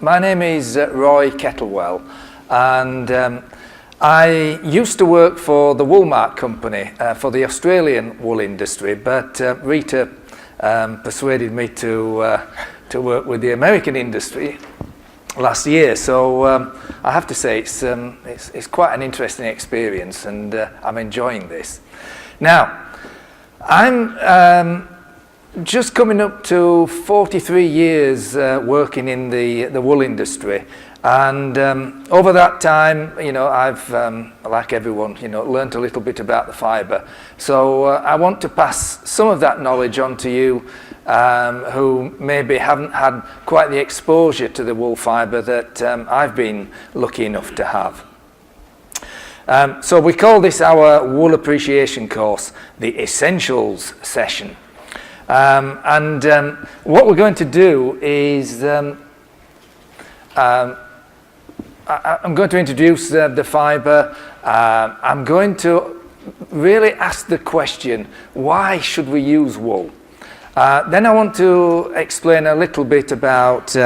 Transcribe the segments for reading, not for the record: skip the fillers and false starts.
My name is Roy Kettlewell, and I used to work for the Woolmark Company for the Australian wool industry, but Rita persuaded me to work with the American industry last year. So I have to say it's quite an interesting experience, and I'm enjoying this. Now, I'm just coming up to 43 years working in the wool industry, and over that time, I've like everyone, learned a little bit about the fibre. So I want to pass some of that knowledge on to you who maybe haven't had quite the exposure to the wool fibre that I've been lucky enough to have. So we call this our wool appreciation course, the Essentials session. What we're going to do is I'm going to introduce the fibre. I'm going to really ask the question, why should we use wool? Then I want to explain a little bit about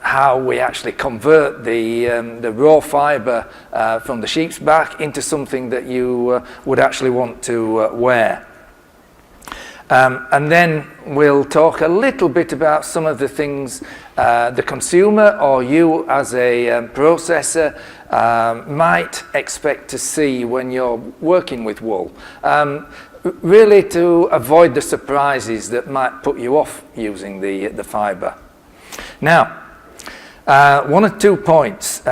how we actually convert the raw fibre from the sheep's back into something that you would actually want to wear. And then we'll talk a little bit about some of the things the consumer or you as a processor might expect to see when you're working with wool. Really to avoid the surprises that might put you off using the fibre. Now, one or 2 points.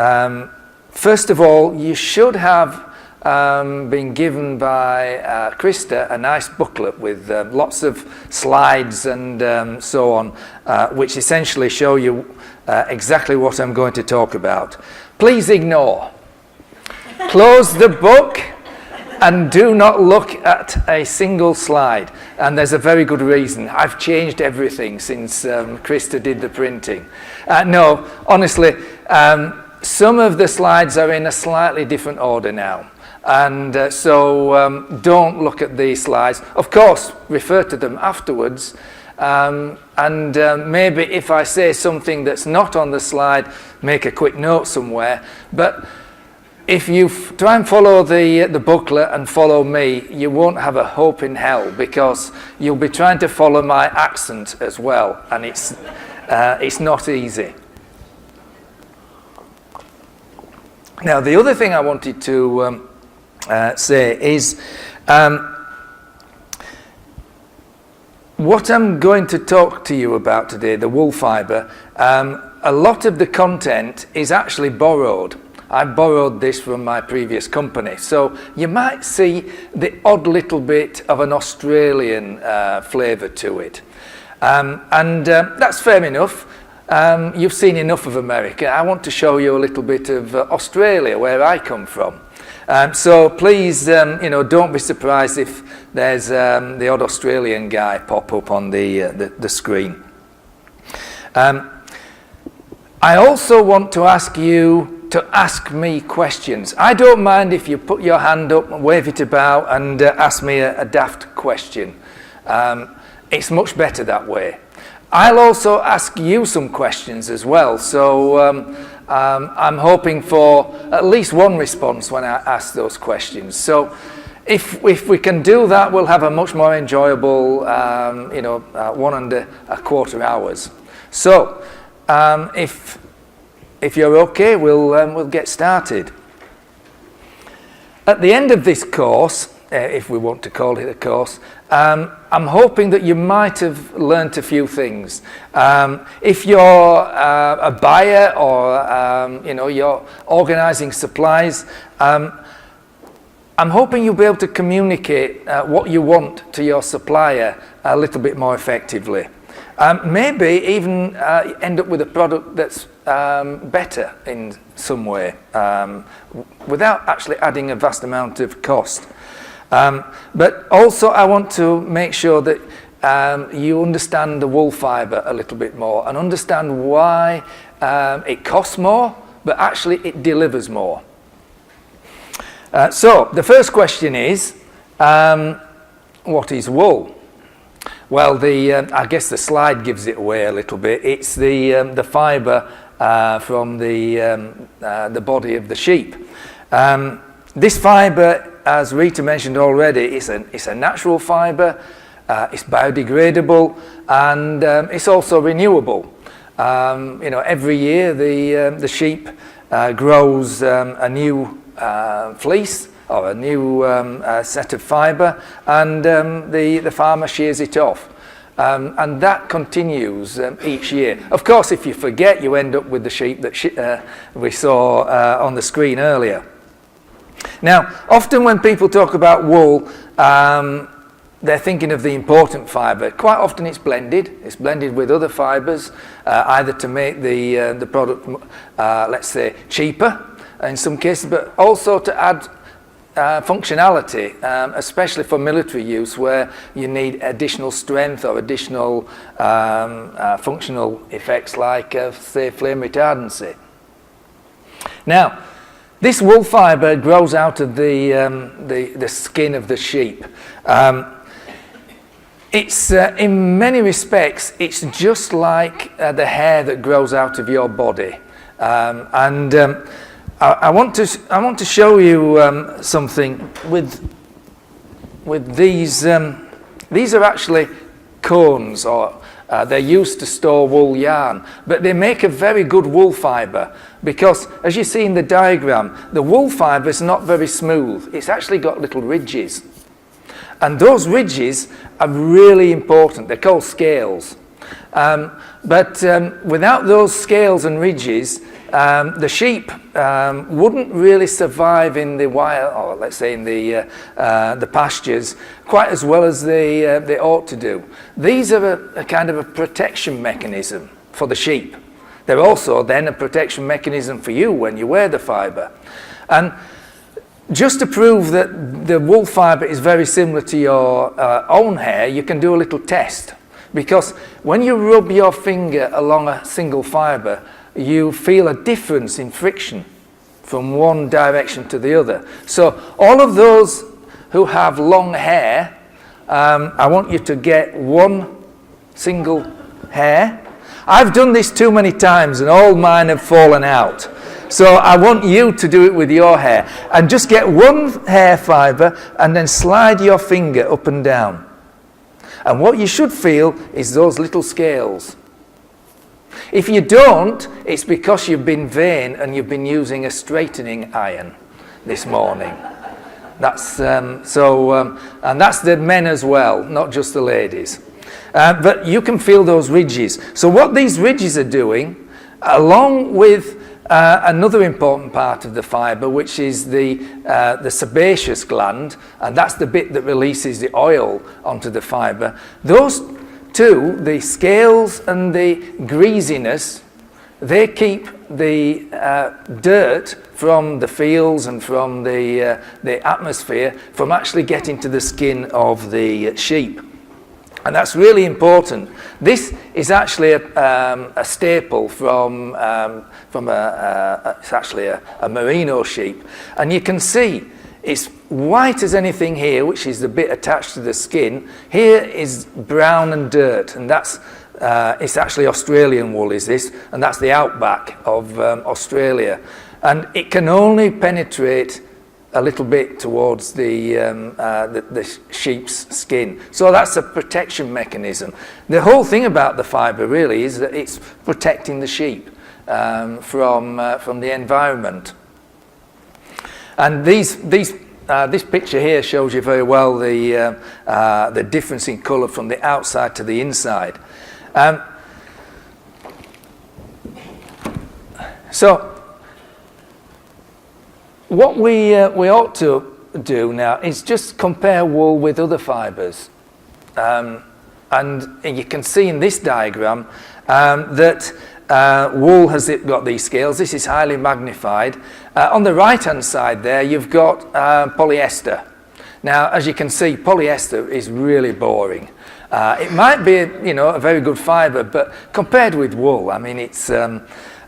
First of all, you should have been given by Krista a nice booklet with lots of slides and so on, which essentially show you exactly what I'm going to talk about. Please ignore. Close the book and do not look at a single slide. And there's a very good reason. I've changed everything since Krista did the printing. No, honestly, some of the slides are in a slightly different order now. And so don't look at these slides. Of course, refer to them afterwards. Maybe if I say something that's not on the slide, make a quick note somewhere. But if you try and follow the booklet and follow me, you won't have a hope in hell, because you'll be trying to follow my accent as well, and it's not easy. Now, the other thing I wanted to say is what I'm going to talk to you about today, the wool fibre, a lot of the content is actually borrowed. I borrowed this from my previous company, so you might see the odd little bit of an Australian flavour to it, and that's fair enough. You've seen enough of America. I want to show you a little bit of Australia, where I come from. So please, don't be surprised if there's the odd Australian guy pop up on the screen. I also want to ask you to ask me questions. I don't mind if you put your hand up and wave it about and ask me a daft question. It's much better that way. I'll also ask you some questions as well, so I'm hoping for at least one response when I ask those questions. So if we can do that, we'll have a much more enjoyable 1.25 hours. So if you're okay, we'll get started. At the end of this course, if we want to call it a course, I'm hoping that you might have learnt a few things. If you're a buyer or you're organising supplies, I'm hoping you'll be able to communicate what you want to your supplier a little bit more effectively. Maybe even end up with a product that's better in some way, without actually adding a vast amount of cost. But also I want to make sure that you understand the wool fibre a little bit more and understand why it costs more, but actually it delivers more. So the first question is, what is wool? Well, I guess the slide gives it away a little bit. It's the fibre from the body of the sheep. This fibre, as Rita mentioned already, it's a natural fibre. It's biodegradable, and it's also renewable. Every year the sheep grows a new fleece or a new set of fibre, and the farmer shears it off. And that continues each year. Of course, if you forget, you end up with the sheep that we saw on the screen earlier. Now, often when people talk about wool, they're thinking of the important fibre. Quite often it's blended. It's blended with other fibres, either to make the product, let's say, cheaper in some cases, but also to add functionality, especially for military use, where you need additional strength or additional functional effects like, say, flame retardancy. Now, this wool fibre grows out of the skin of the sheep. It's in many respects, it's just like the hair that grows out of your body, and I want to show you something with these. These are actually cones, or they're used to store wool yarn, but they make a very good wool fibre because, as you see in the diagram, the wool fibre is not very smooth. It's actually got little ridges. And those ridges are really important. They're called scales. But without those scales and ridges, the sheep wouldn't really survive in the wild, or let's say in the pastures, quite as well as they ought to do. These are a kind of a protection mechanism for the sheep. They're also then a protection mechanism for you when you wear the fibre. And just to prove that the wool fibre is very similar to your own hair, you can do a little test. Because when you rub your finger along a single fibre, you feel a difference in friction from one direction to the other. So all of those who have long hair, I want you to get one single hair. I've done this too many times and all mine have fallen out. So I want you to do it with your hair. And just get one hair fibre and then slide your finger up and down. And what you should feel is those little scales. If you don't, it's because you've been vain and you've been using a straightening iron this morning. That's and that's the men as well, not just the ladies. But you can feel those ridges. So what these ridges are doing, along with another important part of the fibre, which is the sebaceous gland, and that's the bit that releases the oil onto the fibre. Those two, the scales and the greasiness, they keep the dirt from the fields and from the atmosphere from actually getting to the skin of the sheep. And that's really important. This is actually a staple from it's actually a merino sheep. And you can see it's white as anything here, which is the bit attached to the skin. Here is brown and dirt, and that's it's actually Australian wool, is this, and that's the outback of Australia. And it can only penetrate a little bit towards the sheep's skin. So that's a protection mechanism. The whole thing about the fibre really is that it's protecting the sheep from the environment. And this picture here shows you very well the difference in colour from the outside to the inside. So what we ought to do now is just compare wool with other fibres. And you can see in this diagram that wool has got these scales. This is highly magnified. On the right-hand side there, you've got polyester. Now, as you can see, polyester is really boring. It might be, a very good fibre, but compared with wool, I mean, it's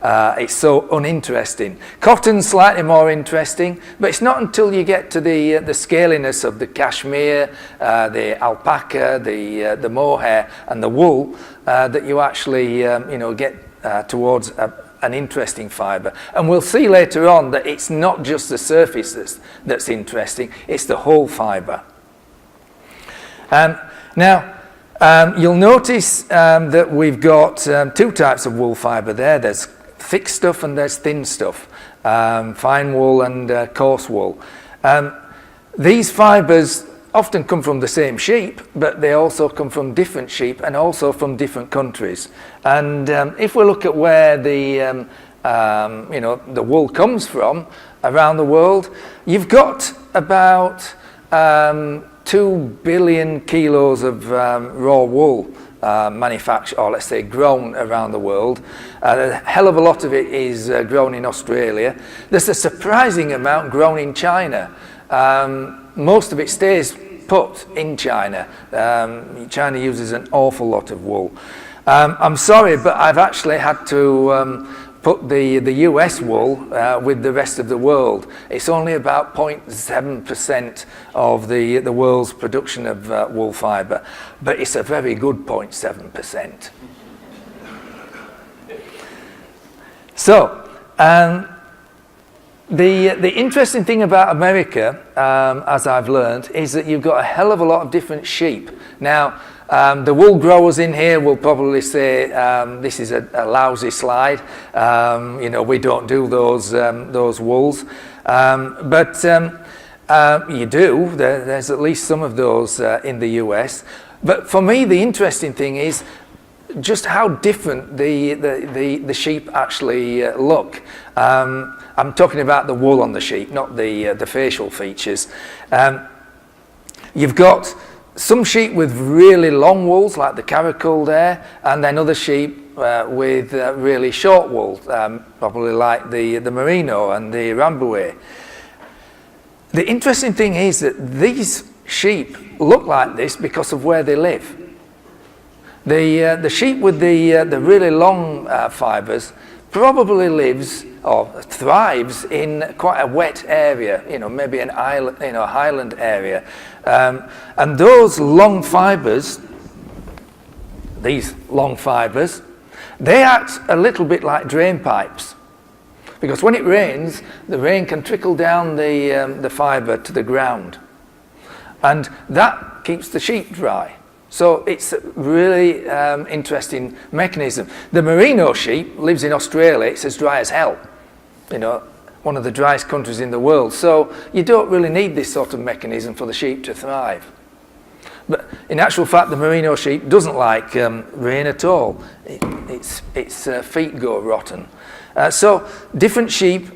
It's so uninteresting. Cotton's slightly more interesting, but it's not until you get to the scaliness of the cashmere, the alpaca, the mohair, and the wool that you actually get towards an interesting fibre. And we'll see later on that it's not just the surface that's interesting, it's the whole fibre. Now, you'll notice that we've got two types of wool fibre there. There's thick stuff and there's thin stuff, fine wool and coarse wool. These fibres often come from the same sheep, but they also come from different sheep and also from different countries. And if we look at where the wool comes from around the world, you've got about 2 billion kilos of raw wool manufactured, or let's say grown around the world. A hell of a lot of it is grown in Australia. There's a surprising amount grown in China. Most of it stays put in China. China uses an awful lot of wool. I'm sorry, but I've actually had to put the US wool with the rest of the world. It's only about 0.7% of the world's production of wool fibre, but it's a very good 0.7%. So, the interesting thing about America, as I've learned, is that you've got a hell of a lot of different sheep. Now, the wool growers in here will probably say this is a lousy slide. We don't do those wools, but you do. There's at least some of those in the US. But for me, the interesting thing is just how different the sheep actually look. I'm talking about the wool on the sheep, not the facial features. You've got some sheep with really long wools, like the caracal there, and then other sheep with really short wool, probably like the merino and the rambouillet. The interesting thing is that these sheep look like this because of where they live. The sheep with the really long fibres probably lives or thrives in quite a wet area, maybe an island, a highland area. And those long fibres, these long fibres, they act a little bit like drain pipes. Because when it rains, the rain can trickle down the fibre to the ground. And that keeps the sheep dry. So it's a really interesting mechanism. The merino sheep lives in Australia. It's as dry as hell. One of the driest countries in the world. So you don't really need this sort of mechanism for the sheep to thrive. But in actual fact, the merino sheep doesn't like rain at all. Its feet go rotten. So different sheep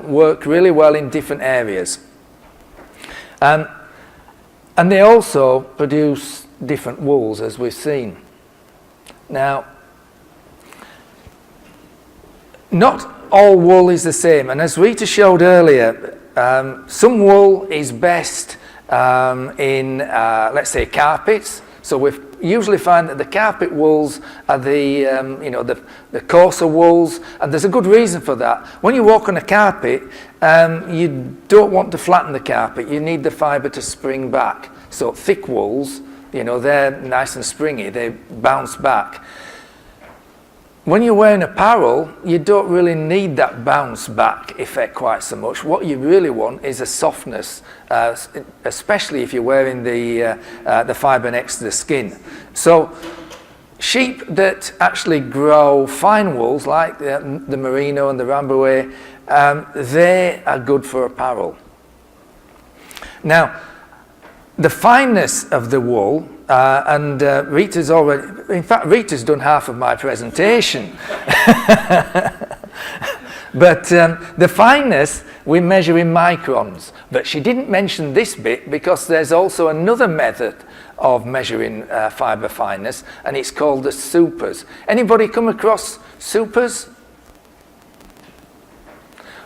work really well in different areas. And they also produce different wools, as we've seen. Now, not all wool is the same, and as Rita showed earlier, some wool is best in, let's say, carpets. So we usually find that the carpet wools are the coarser wools, and there's a good reason for that. When you walk on a carpet, you don't want to flatten the carpet. You need the fibre to spring back. So thick wools, they're nice and springy. They bounce back. When you're wearing apparel, you don't really need that bounce back effect quite so much. What you really want is a softness, especially if you're wearing the fibre next to the skin. So sheep that actually grow fine wools, like the merino and the rambouillet, they are good for apparel. Now, the fineness of the wool, and Rita's already, in fact, Rita's done half of my presentation. But the fineness we measure in microns. But she didn't mention this bit because there's also another method of measuring fibre fineness, and it's called the supers. Anybody come across supers?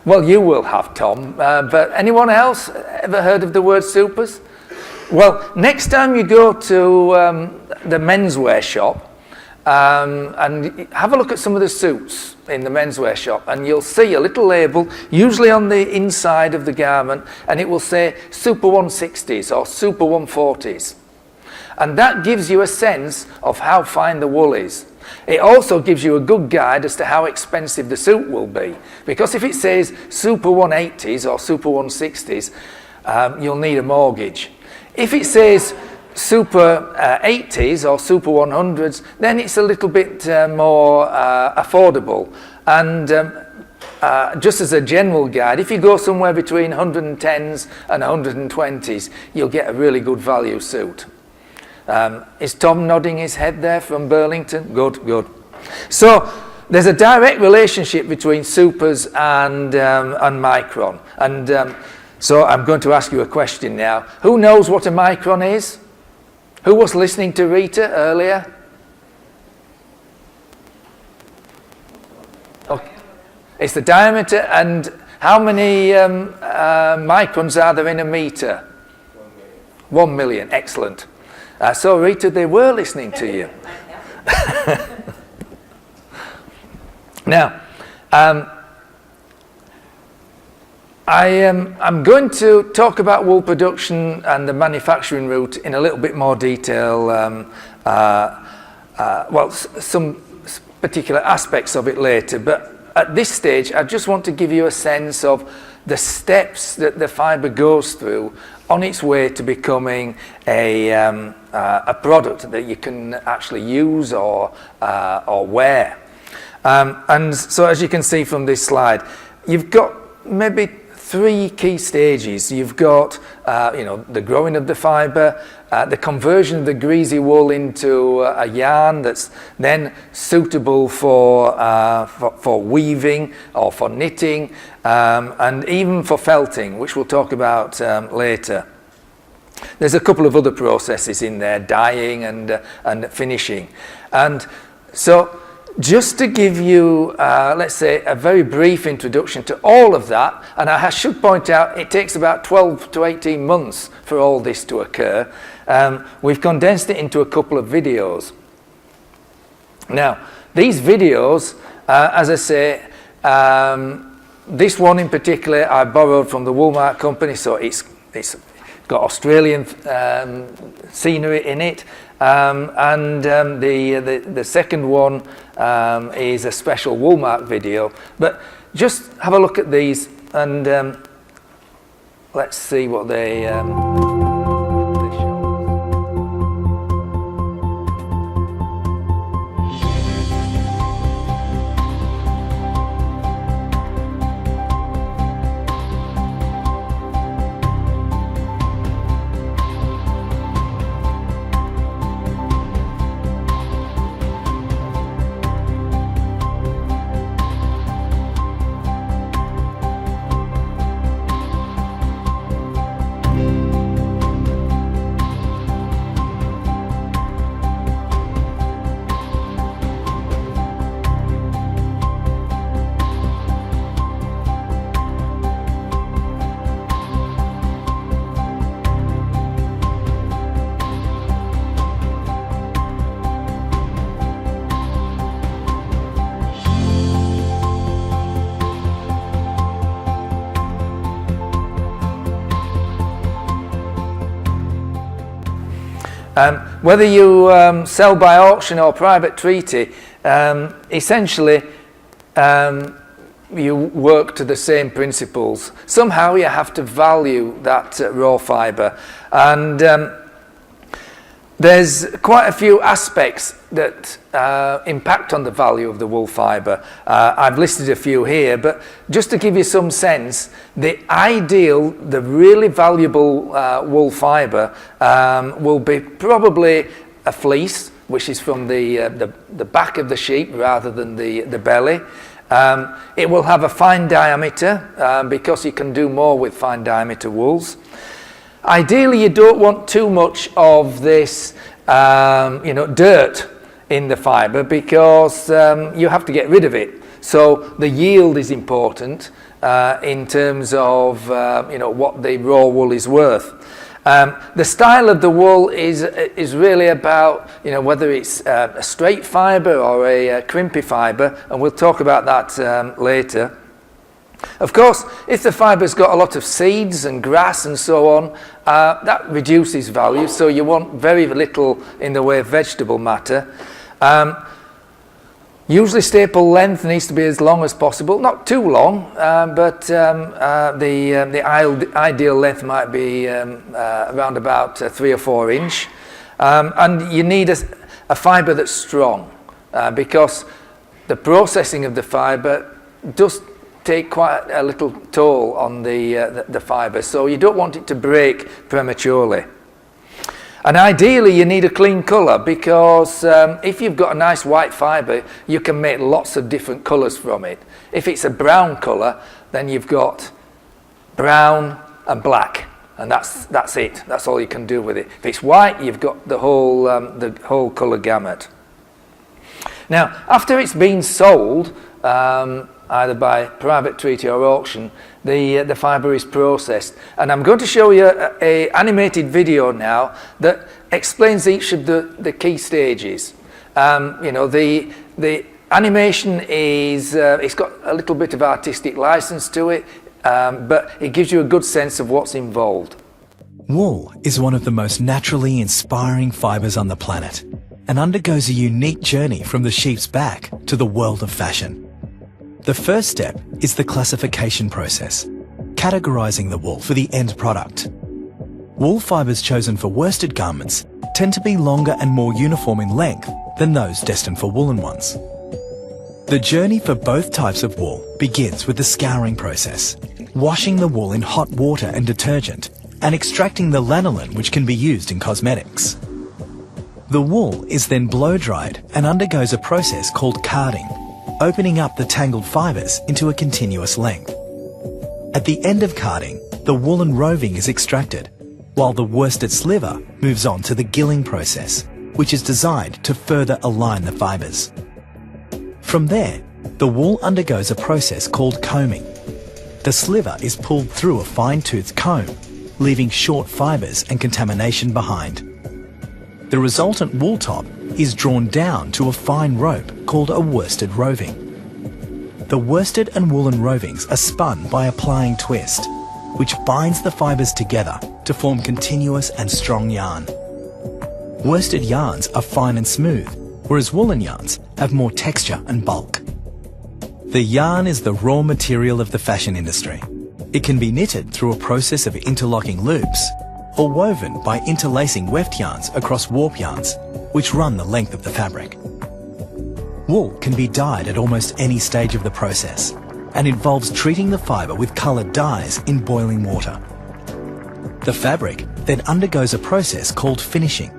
Well, you will have, Tom, but anyone else ever heard of the word supers? Well, next time you go to the menswear shop, and have a look at some of the suits in the menswear shop, and you'll see a little label, usually on the inside of the garment, and it will say Super 160s or Super 140s. And that gives you a sense of how fine the wool is. It also gives you a good guide as to how expensive the suit will be, because if it says Super 180s or Super 160s, you'll need a mortgage. If it says Super 80s or Super 100s, then it's a little bit more affordable. And just as a general guide, if you go somewhere between 110s and 120s, you'll get a really good value suit. Is Tom nodding his head there from Burlington? Good, good. So there's a direct relationship between supers and micron. And so I'm going to ask you a question now. Who knows what a micron is? Who was listening to Rita earlier? Okay. It's the diameter, and how many microns are there in a meter? 1 million, excellent. So Rita, they were listening to you. Now, I'm going to talk about wool production and the manufacturing route in a little bit more detail, well, some particular aspects of it later, but at this stage I just want to give you a sense of the steps that the fibre goes through on its way to becoming a product that you can actually use or wear. And so as you can see from this slide, you've got maybe 3 key stages. You've got the growing of the fibre, the conversion of the greasy wool into a yarn that's then suitable for weaving or for knitting, and even for felting, which we'll talk about later. There's a couple of other processes in there, dyeing and finishing. And so just to give you, let's say, a very brief introduction to all of that, and I should point out it takes about 12 to 18 months for all this to occur. We've condensed it into a couple of videos. Now, these videos, as I say, this one in particular I borrowed from the Woolmark Company, so it's got Australian scenery in it. And the second one is a special Woolmark video. But just have a look at these, and let's see what they show. Whether you sell by auction or private treaty, essentially you work to the same principles. Somehow you have to value that raw fibre, and there's quite a few aspects that impact on the value of the wool fibre. I've listed a few here, but just to give you some sense, the really valuable wool fibre will be probably a fleece, which is from the back of the sheep rather than the belly. It will have a fine diameter because you can do more with fine diameter wools. Ideally, you don't want too much of this, dirt in the fibre, because you have to get rid of it. So the yield is important in terms of what the raw wool is worth. The style of the wool is really about, you know, whether it's a straight fibre or a crimpy fibre, and we'll talk about that later. Of course, if the fibre's got a lot of seeds and grass and so on, that reduces value, so you want very little in the way of vegetable matter. Usually staple length needs to be as long as possible, not too long, but the ideal length might be around about 3 or 4 inch. And you need a fibre that's strong, because the processing of the fibre does take quite a little toll on the fibre, so you don't want it to break prematurely. And ideally you need a clean colour, because if you've got a nice white fibre, you can make lots of different colours from it. If it's a brown colour, then you've got brown and black, and that's it. That's all you can do with it. If it's white, you've got the whole colour gamut. Now, after it's been sold, either by private treaty or auction, the fibre is processed. And I'm going to show you a animated video now that explains each of the key stages. You know, the animation is, it's got a little bit of artistic license to it, but it gives you a good sense of what's involved. Wool is one of the most naturally inspiring fibres on the planet and undergoes a unique journey from the sheep's back to the world of fashion. The first step is the classification process, categorising the wool for the end product. Wool fibres chosen for worsted garments tend to be longer and more uniform in length than those destined for woolen ones. The journey for both types of wool begins with the scouring process, washing the wool in hot water and detergent, and extracting the lanolin which can be used in cosmetics. The wool is then blow-dried and undergoes a process called carding, opening up the tangled fibres into a continuous length. At the end of carding, the woolen roving is extracted, while the worsted sliver moves on to the gilling process, which is designed to further align the fibres. From there, the wool undergoes a process called combing. The sliver is pulled through a fine-toothed comb, leaving short fibres and contamination behind. The resultant wool top is drawn down to a fine rope called a worsted roving. The worsted and woolen rovings are spun by applying twist, which binds the fibres together to form continuous and strong yarn. Worsted yarns are fine and smooth, whereas woolen yarns have more texture and bulk. The yarn is the raw material of the fashion industry. It can be knitted through a process of interlocking loops, or woven by interlacing weft yarns across warp yarns, which run the length of the fabric. Wool can be dyed at almost any stage of the process, and involves treating the fibre with coloured dyes in boiling water. The fabric then undergoes a process called finishing,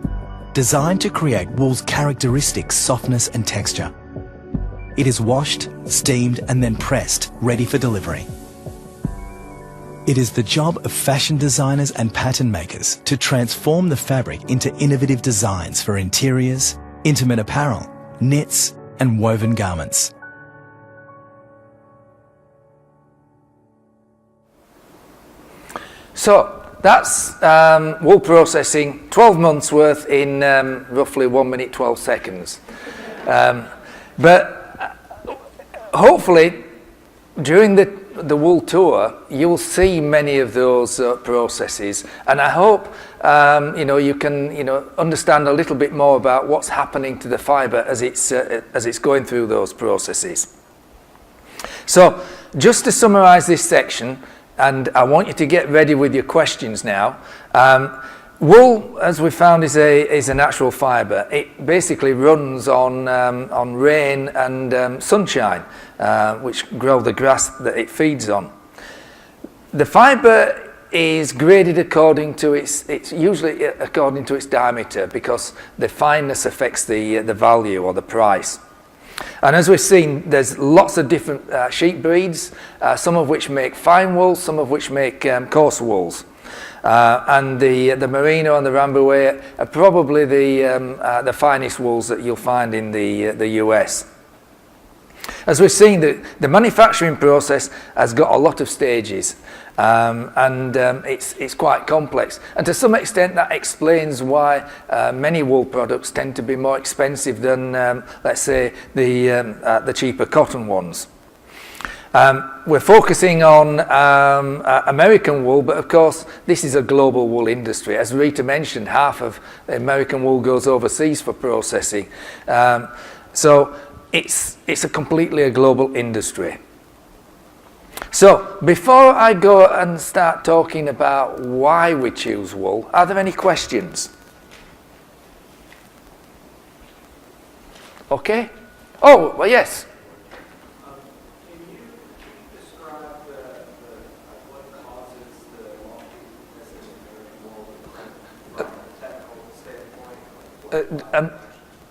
designed to create wool's characteristic softness and texture. It is washed, steamed, and then pressed, ready for delivery. It is the job of fashion designers and pattern makers to transform the fabric into innovative designs for interiors, intimate apparel, knits, and woven garments. So that's wool processing, 12 months worth in roughly 1 minute 12 seconds. But hopefully during the wool tour you'll see many of those processes, and I hope you can understand a little bit more about what's happening to the fibre as it's going through those processes. So just to summarise this section, and I want you to get ready with your questions now. Wool, as we found, is a natural fibre. It basically runs on rain and sunshine, which grow the grass that it feeds on. The fibre is graded according to it's usually according to its diameter, because the fineness affects the value or the price. And as we've seen, there's lots of different sheep breeds, some of which make fine wool, some of which make coarse wools. And the Merino and the Rambouillet are probably the finest wools that you'll find in the US. As we've seen, the manufacturing process has got a lot of stages, and it's quite complex. And to some extent, that explains why many wool products tend to be more expensive than, let's say, the cheaper cotton ones. We're focusing on American wool, but of course this is a global wool industry. As Rita mentioned, half of American wool goes overseas for processing. So it's a completely global industry. So before I go and start talking about why we choose wool, are there any questions? Okay. Oh, well, yes.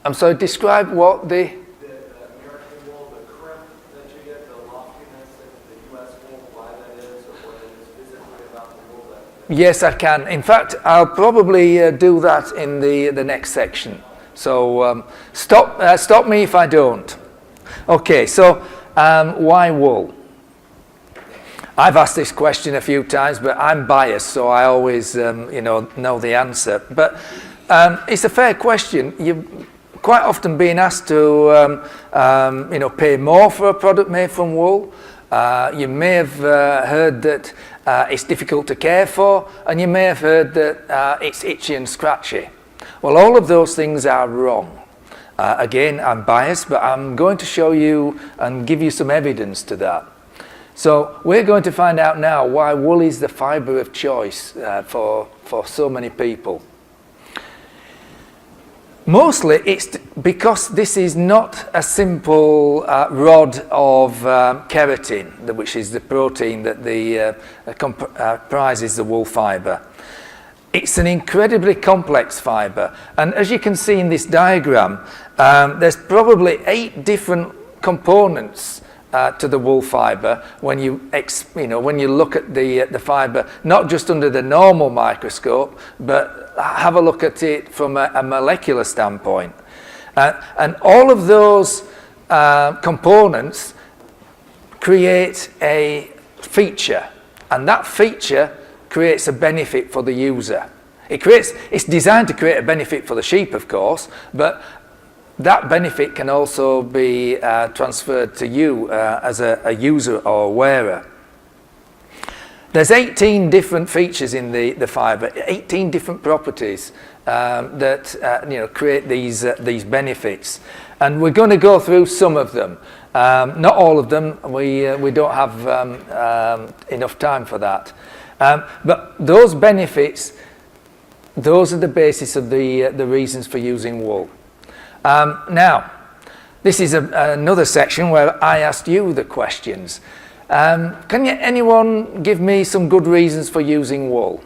I'm sorry, describe what the American wool, the crimp that you get, the loftiness in the US wool, why that is, or what it is physically about the wool that... Yes, I can. In fact, I'll probably do that in the next section. So stop me if I don't. Okay, so why wool? I've asked this question a few times, but I'm biased, so I always know the answer. But it's a fair question. You're quite often being asked to pay more for a product made from wool. You may have heard that it's difficult to care for, and you may have heard that it's itchy and scratchy. Well, all of those things are wrong. Again, I'm biased, but I'm going to show you and give you some evidence to that. So we're going to find out now why wool is the fibre of choice for so many people. Mostly it's because this is not a simple rod of keratin, which is the protein that comprises the wool fibre. It's an incredibly complex fibre, and as you can see in this diagram, there's probably 8 different components to the wool fibre when you look at the fibre, not just under the normal microscope, but have a look at it from a molecular standpoint. And all of those components create a feature, and that feature creates a benefit for the user. It's designed to create a benefit for the sheep, of course, but that benefit can also be transferred to you as a user or a wearer. There's 18 different features in the fibre, 18 different properties that create these benefits, and we're going to go through some of them. Not all of them. We don't have enough time for that. But those benefits, those are the basis of the reasons for using wool. Now, this is another section where I asked you the questions. Can anyone give me some good reasons for using wool?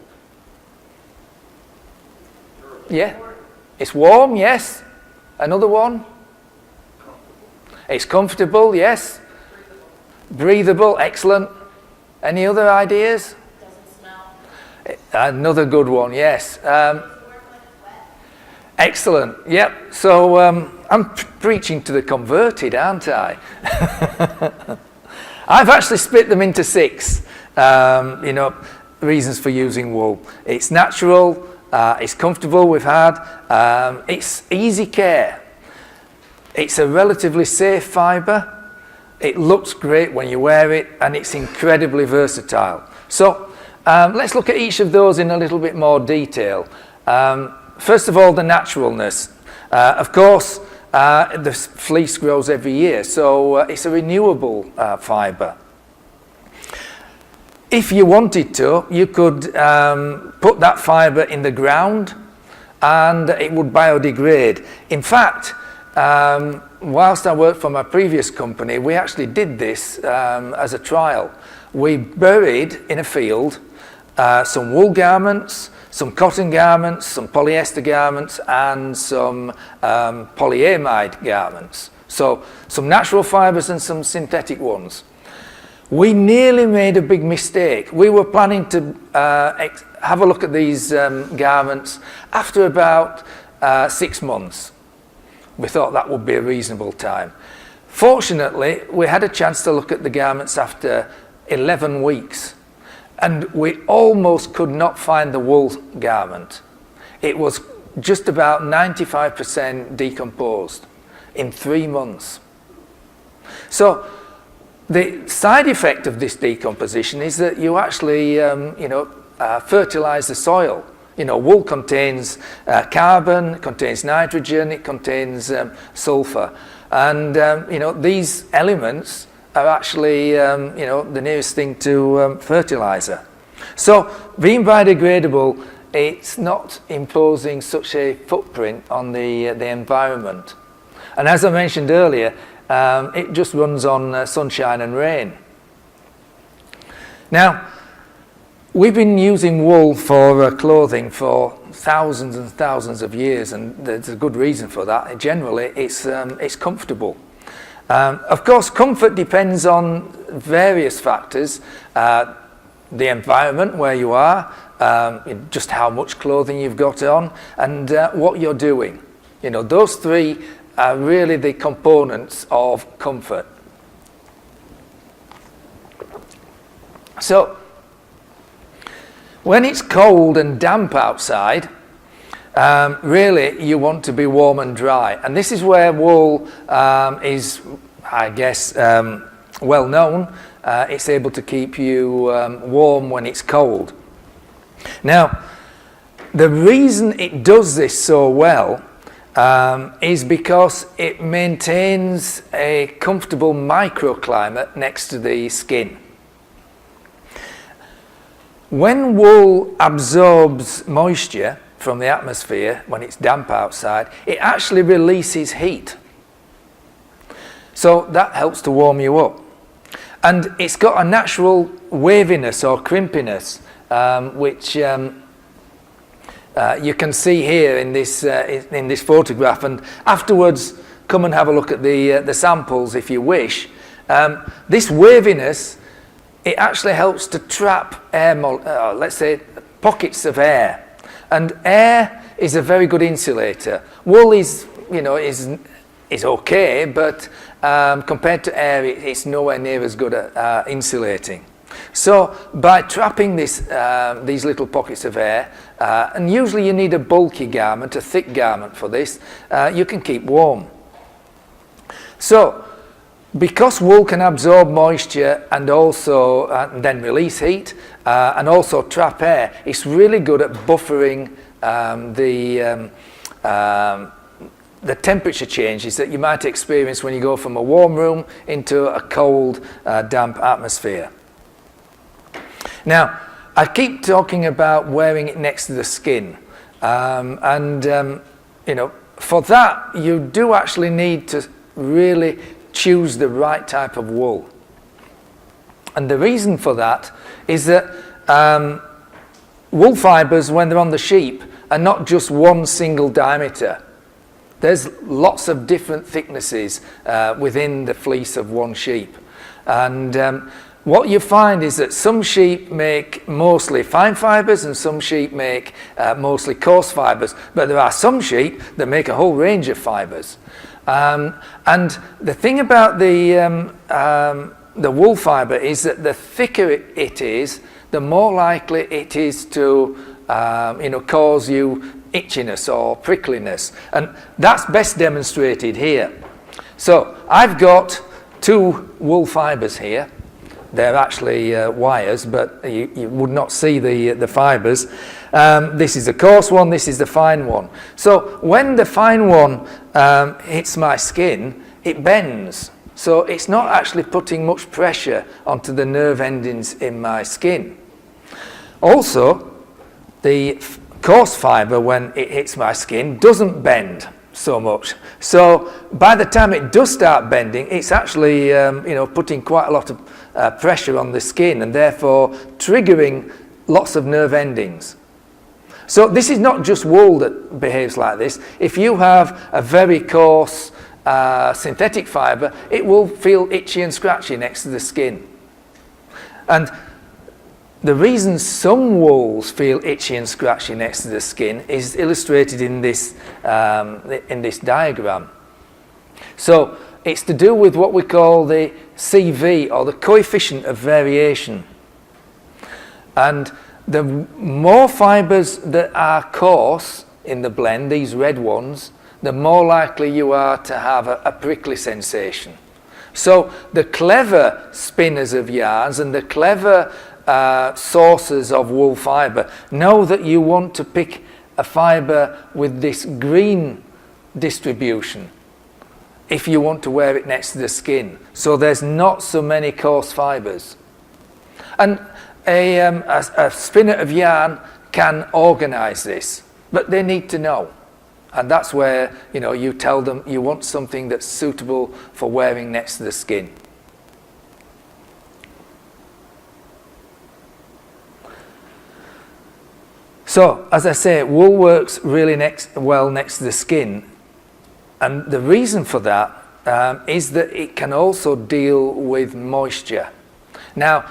Yeah? It's warm, yes. Another one? It's comfortable, yes. Breathable, excellent. Any other ideas? Doesn't smell. Another good one, yes. Excellent, yep. So I'm preaching to the converted, aren't I? I've actually split them into 6, reasons for using wool. It's natural, it's comfortable, we've had, it's easy care. It's a relatively safe fibre, it looks great when you wear it, and it's incredibly versatile. So let's look at each of those in a little bit more detail. First of all, the naturalness. Of course, the fleece grows every year, so it's a renewable fibre. If you wanted to, you could put that fibre in the ground and it would biodegrade. In fact, whilst I worked for my previous company, we actually did this as a trial. We buried in a field some wool garments, some cotton garments, some polyester garments, and some polyamide garments. So some natural fibres and some synthetic ones. We nearly made a big mistake. We were planning to have a look at these garments after about 6 months. We thought that would be a reasonable time. Fortunately, we had a chance to look at the garments after 11 weeks, and we almost could not find the wool garment. It was just about 95% decomposed in 3 months. So the side effect of this decomposition is that you actually, fertilize the soil. Wool contains carbon, it contains nitrogen, it contains sulfur. And, these elements are actually, the nearest thing to fertilizer. So being biodegradable, it's not imposing such a footprint on the environment. And as I mentioned earlier, it just runs on sunshine and rain. Now, we've been using wool for clothing for thousands and thousands of years, and there's a good reason for that. Generally, it's comfortable. Of course, comfort depends on various factors. The environment where you are, just how much clothing you've got on, and what you're doing. Those three are really the components of comfort. So, when it's cold and damp outside, really you want to be warm and dry. And this is where wool is, I guess, well known. It's able to keep you warm when it's cold. Now, the reason it does this so well is because it maintains a comfortable microclimate next to the skin. When wool absorbs moisture from the atmosphere when it's damp outside, it actually releases heat. So that helps to warm you up. And it's got a natural waviness or crimpiness, which you can see here in this photograph. And afterwards, come and have a look at the samples if you wish. This waviness, it actually helps to trap air, let's say, pockets of air. And air is a very good insulator. Wool is okay, but compared to air, it's nowhere near as good at insulating. So by trapping these little pockets of air, and usually you need a bulky garment, a thick garment for this, you can keep warm. So, because wool can absorb moisture and also then release heat and also trap air, it's really good at buffering the temperature changes that you might experience when you go from a warm room into a cold, damp atmosphere. Now, I keep talking about wearing it next to the skin, for that you do actually need to really choose the right type of wool. And the reason for that is that wool fibres, when they're on the sheep, are not just one single diameter. There's lots of different thicknesses within the fleece of one sheep. And what you find is that some sheep make mostly fine fibres and some sheep make mostly coarse fibres. But there are some sheep that make a whole range of fibres. And the thing about the wool fibre is that the thicker it is, the more likely it is to cause you itchiness or prickliness, and that's best demonstrated here. So I've got 2 wool fibres here. They're actually wires, but you would not see the fibres. This is the coarse one, this is the fine one. So when the fine one hits my skin, it bends. So it's not actually putting much pressure onto the nerve endings in my skin. Also, the coarse fibre, when it hits my skin, doesn't bend so much. So by the time it does start bending, it's actually putting quite a lot of pressure on the skin and therefore triggering lots of nerve endings. So this is not just wool that behaves like this. If you have a very coarse synthetic fibre, it will feel itchy and scratchy next to the skin. And the reason some wools feel itchy and scratchy next to the skin is illustrated in this diagram. So it's to do with what we call the CV, or the coefficient of variation. And the more fibres that are coarse in the blend, these red ones, the more likely you are to have a prickly sensation. So the clever spinners of yarns and the clever sources of wool fibre know that you want to pick a fibre with this green distribution if you want to wear it next to the skin, so there's not so many coarse fibres. And a spinner of yarn can organise this, but they need to know. And that's where, you know, you tell them you want something that's suitable for wearing next to the skin. So, as I say, wool works really well next to the skin. And the reason for that is that it can also deal with moisture. Now,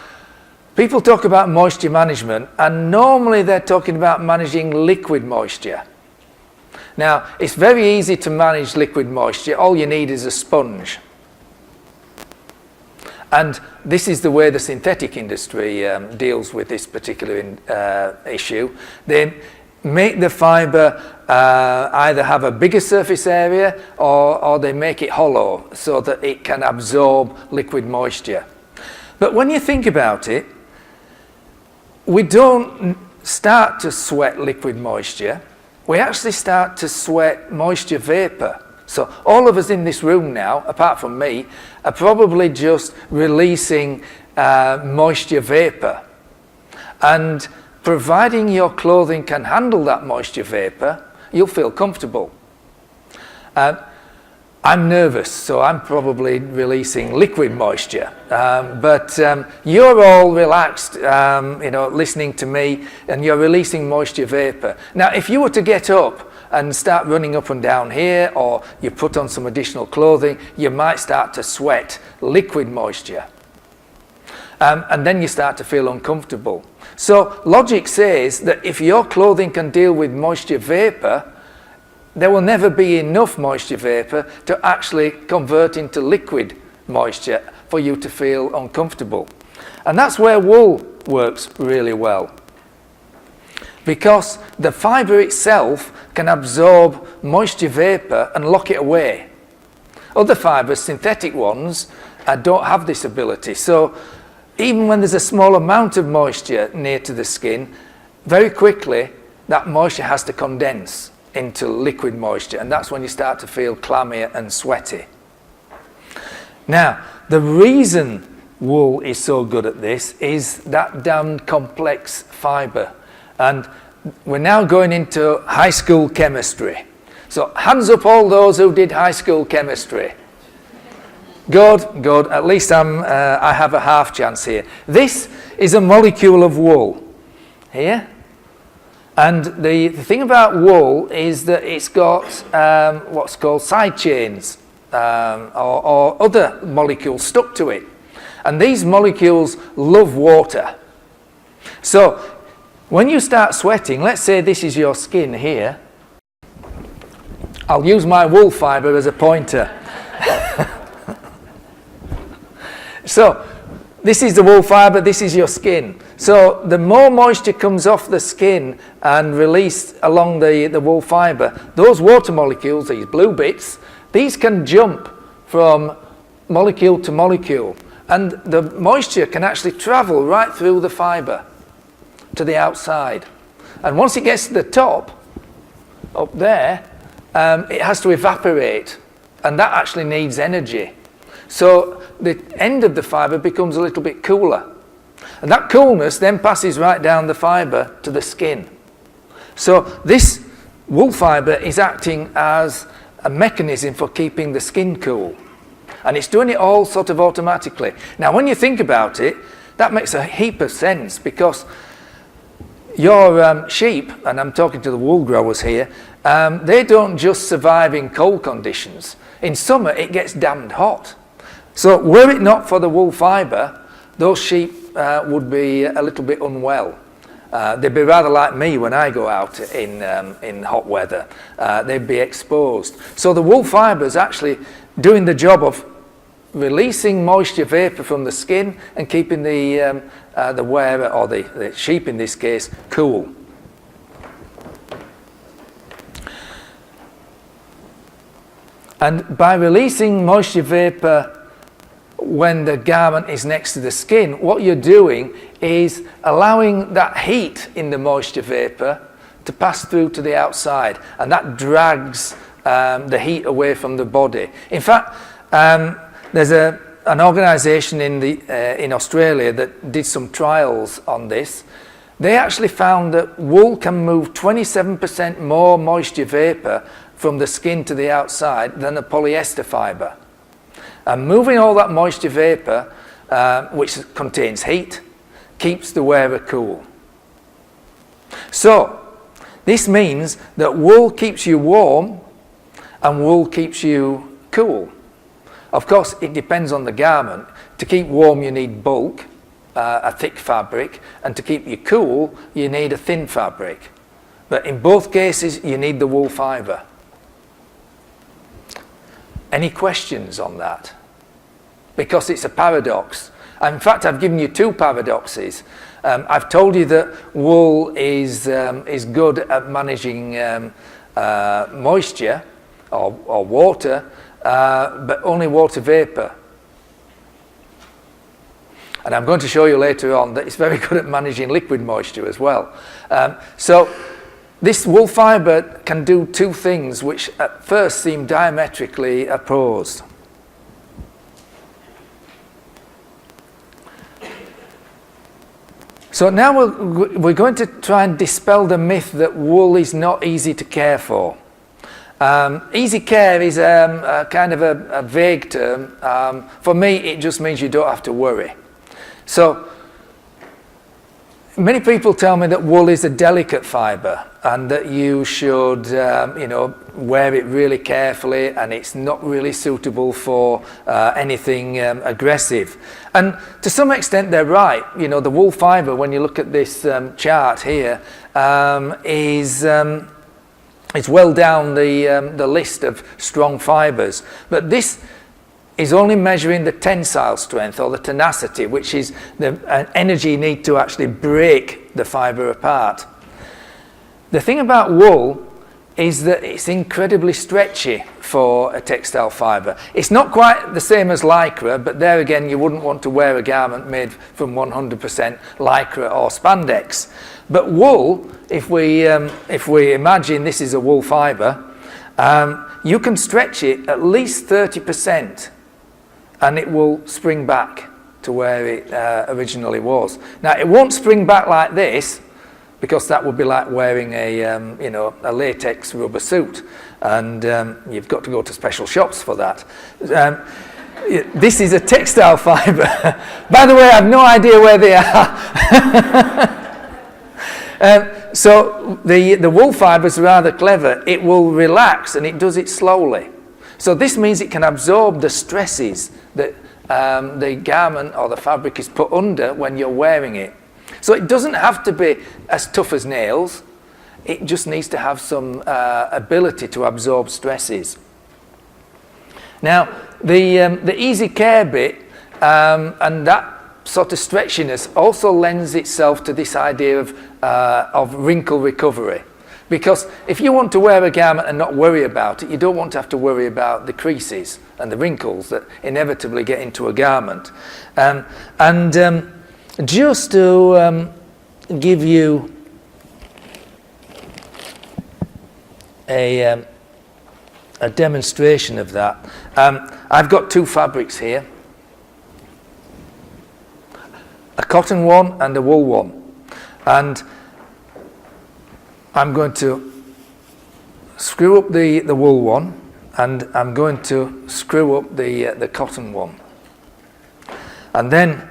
people talk about moisture management, and normally they're talking about managing liquid moisture. Now, it's very easy to manage liquid moisture. All you need is a sponge. And this is the way the synthetic industry deals with this particular issue. They make the fibre either have a bigger surface area, or they make it hollow so that it can absorb liquid moisture. But when you think about it, we don't start to sweat liquid moisture. We actually start to sweat moisture vapour. So all of us in this room now, apart from me, are probably just releasing moisture vapour. And providing your clothing can handle that moisture vapour, you'll feel comfortable. I'm nervous, so I'm probably releasing liquid moisture. But you're all relaxed, you know, listening to me, and you're releasing moisture vapour. Now, if you were to get up and start running up and down here, or you put on some additional clothing, you might start to sweat liquid moisture. And then you start to feel uncomfortable. So logic says that if your clothing can deal with moisture vapour, there will never be enough moisture vapour to actually convert into liquid moisture for you to feel uncomfortable. And that's where wool works really well, because the fibre itself can absorb moisture vapour and lock it away. Other fibres, synthetic ones, don't have this ability. So even when there's a small amount of moisture near to the skin, very quickly that moisture has to condense into liquid moisture, and that's when you start to feel clammy and sweaty. Now, the reason wool is so good at this is that damned complex fibre. And we're now going into high school chemistry. So hands up all those who did high school chemistry. Good, good. At least I have a half chance here. This is a molecule of wool here. And the thing about wool is that it's got what's called side chains or other molecules stuck to it. And these molecules love water. So when you start sweating, let's say this is your skin here. I'll use my wool fibre as a pointer. So this is the wool fibre, this is your skin. So the more moisture comes off the skin and released along the wool fibre, those water molecules, these blue bits, these can jump from molecule to molecule. And the moisture can actually travel right through the fibre to the outside. And once it gets to the top, up there, it has to evaporate. And that actually needs energy. So the end of the fibre becomes a little bit cooler. And that coolness then passes right down the fibre to the skin. So this wool fibre is acting as a mechanism for keeping the skin cool. And it's doing it all sort of automatically. Now, when you think about it, that makes a heap of sense, because your sheep, and I'm talking to the wool growers here, they don't just survive in cold conditions. In summer, it gets damned hot. So were it not for the wool fibre, those sheep would be a little bit unwell. They'd be rather like me when I go out in hot weather. They'd be exposed. So the wool fibre is actually doing the job of releasing moisture vapour from the skin and keeping the wearer, or the sheep in this case, cool. And by releasing moisture vapour when the garment is next to the skin, what you're doing is allowing that heat in the moisture vapour to pass through to the outside, and that drags the heat away from the body. In fact, there's an organisation in Australia that did some trials on this. They actually found that wool can move 27% more moisture vapour from the skin to the outside than a polyester fibre. And moving all that moisture vapour, which contains heat, keeps the wearer cool. So this means that wool keeps you warm and wool keeps you cool. Of course, it depends on the garment. To keep warm, you need bulk, a thick fabric, and to keep you cool, you need a thin fabric. But in both cases, you need the wool fibre. Any questions on that? Because it's a paradox. In fact, I've given you two paradoxes. I've told you that wool is good at managing moisture or water, but only water vapour. And I'm going to show you later on that it's very good at managing liquid moisture as well. So this wool fibre can do two things which at first seem diametrically opposed. So now we're going to try and dispel the myth that wool is not easy to care for. Easy care is a kind of a vague term. For me, it just means you don't have to worry. So many people tell me that wool is a delicate fibre and that you should, wear it really carefully, and it's not really suitable for anything aggressive. And to some extent, they're right. The wool fibre, when you look at this chart here, is well down the list of strong fibres. But this is only measuring the tensile strength or the tenacity, which is the energy you need to actually break the fibre apart. The thing about wool is that it's incredibly stretchy for a textile fibre. It's not quite the same as lycra, but there again you wouldn't want to wear a garment made from 100% lycra or spandex. But wool, if we imagine this is a wool fibre, you can stretch it at least 30% and it will spring back to where it originally was. Now it won't spring back like this, because that would be like wearing a latex rubber suit, and you've got to go to special shops for that. This is a textile fibre. By the way, I have no idea where they are. So the wool fibre is rather clever. It will relax, and it does it slowly. So this means it can absorb the stresses that the garment or the fabric is put under when you're wearing it. So it doesn't have to be as tough as nails. It just needs to have some ability to absorb stresses. Now, the easy care bit and that sort of stretchiness also lends itself to this idea of wrinkle recovery. Because if you want to wear a garment and not worry about it, you don't want to have to worry about the creases and the wrinkles that inevitably get into a garment. Just to give you a demonstration of that, I've got two fabrics here, a cotton one and a wool one, and I'm going to screw up the wool one, and I'm going to screw up the cotton one, and then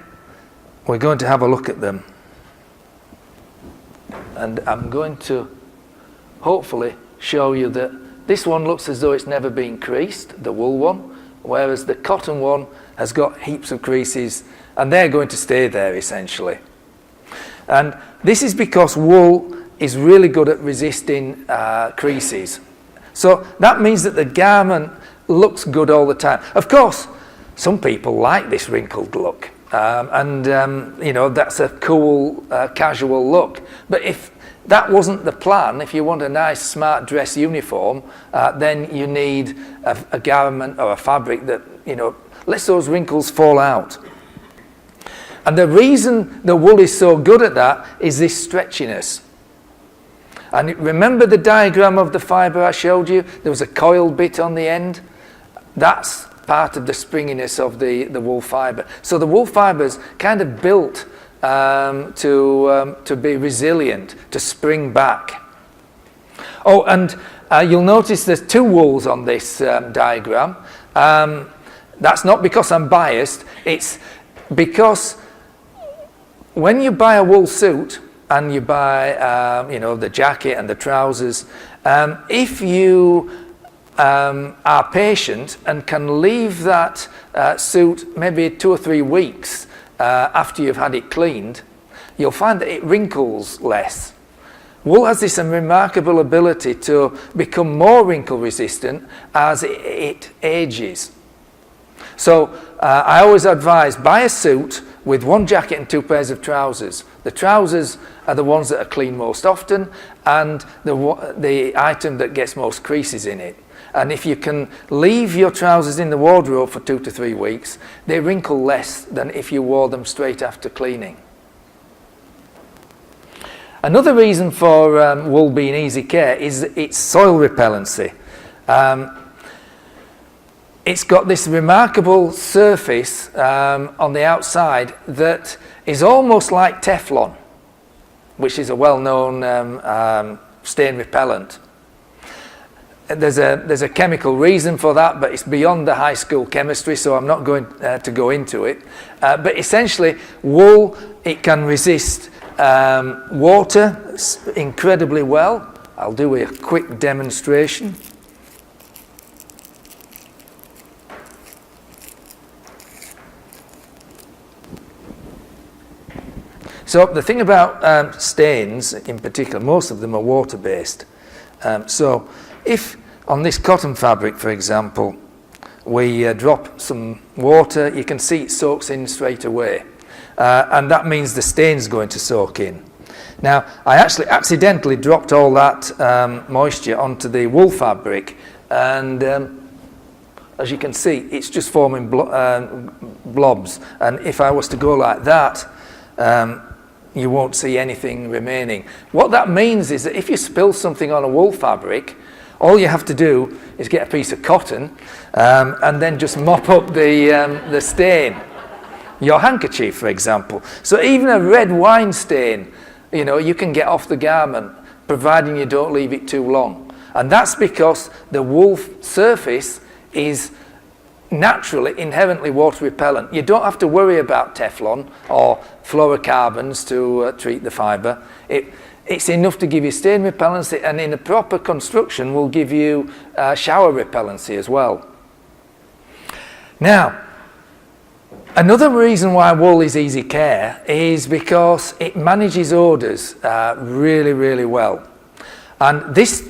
we're going to have a look at them, and I'm going to hopefully show you that this one looks as though it's never been creased, the wool one, whereas the cotton one has got heaps of creases, and they're going to stay there essentially. And this is because wool is really good at resisting creases. So that means that the garment looks good all the time. Of course, some people like this wrinkled look, you know, that's a cool, casual look. But if that wasn't the plan, if you want a nice, smart dress uniform, then you need a garment or a fabric that, you know, lets those wrinkles fall out. And the reason the wool is so good at that is this stretchiness. And remember the diagram of the fibre I showed you? There was a coiled bit on the end. That's part of the springiness of the wool fibre. So the wool fibre's kind of built to be resilient, to spring back. Oh, and you'll notice there's two wools on this diagram. That's not because I'm biased. It's because when you buy a wool suit and you buy, you know, the jacket and the trousers, if you are patient and can leave that suit maybe 2 or 3 weeks after you've had it cleaned, you'll find that it wrinkles less. Wool has this remarkable ability to become more wrinkle resistant as it ages. So I always advise, buy a suit with 1 jacket and 2 pairs of trousers. The trousers are the ones that are cleaned most often and the item that gets most creases in it. And if you can leave your trousers in the wardrobe for 2 to 3 weeks, they wrinkle less than if you wore them straight after cleaning. Another reason for wool being easy care is its soil repellency. It's got this remarkable surface on the outside that is almost like Teflon, which is a well-known stain repellent. There's a chemical reason for that, but it's beyond the high school chemistry, so I'm not going to go into it. But essentially, wool, it can resist water incredibly well. I'll do a quick demonstration. So the thing about stains in particular, most of them are water-based. So if on this cotton fabric, for example, we drop some water, you can see it soaks in straight away. And that means the stain's going to soak in. Now, I actually accidentally dropped all that moisture onto the wool fabric, and as you can see, it's just forming blobs. And if I was to go like that, you won't see anything remaining. What that means is that if you spill something on a wool fabric, all you have to do is get a piece of cotton and then just mop up the stain. Your handkerchief, for example. So even a red wine stain, you know, you can get off the garment, providing you don't leave it too long. And that's because the wool surface is naturally, inherently water repellent. You don't have to worry about Teflon or fluorocarbons to treat the fibre. It's enough to give you stain repellency, and in a proper construction will give you shower repellency as well. Now, another reason why wool is easy care is because it manages odours really, really well. And this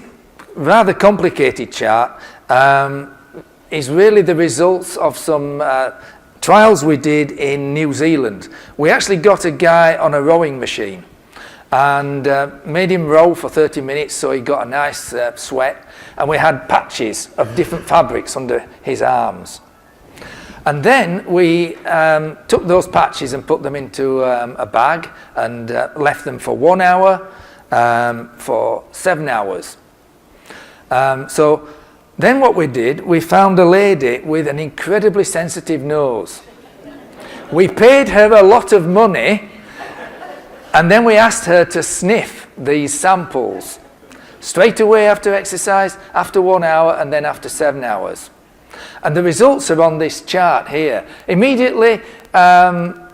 rather complicated chart is really the results of some trials we did in New Zealand. We actually got a guy on a rowing machine and made him row for 30 minutes so he got a nice sweat, and we had patches of different fabrics under his arms. And then we took those patches and put them into a bag and left them for 1 hour, for 7 hours. So then what we did, we found a lady with an incredibly sensitive nose. We paid her a lot of money, and then we asked her to sniff these samples straight away after exercise, after 1 hour, and then after 7 hours. And the results are on this chart here. Immediately, the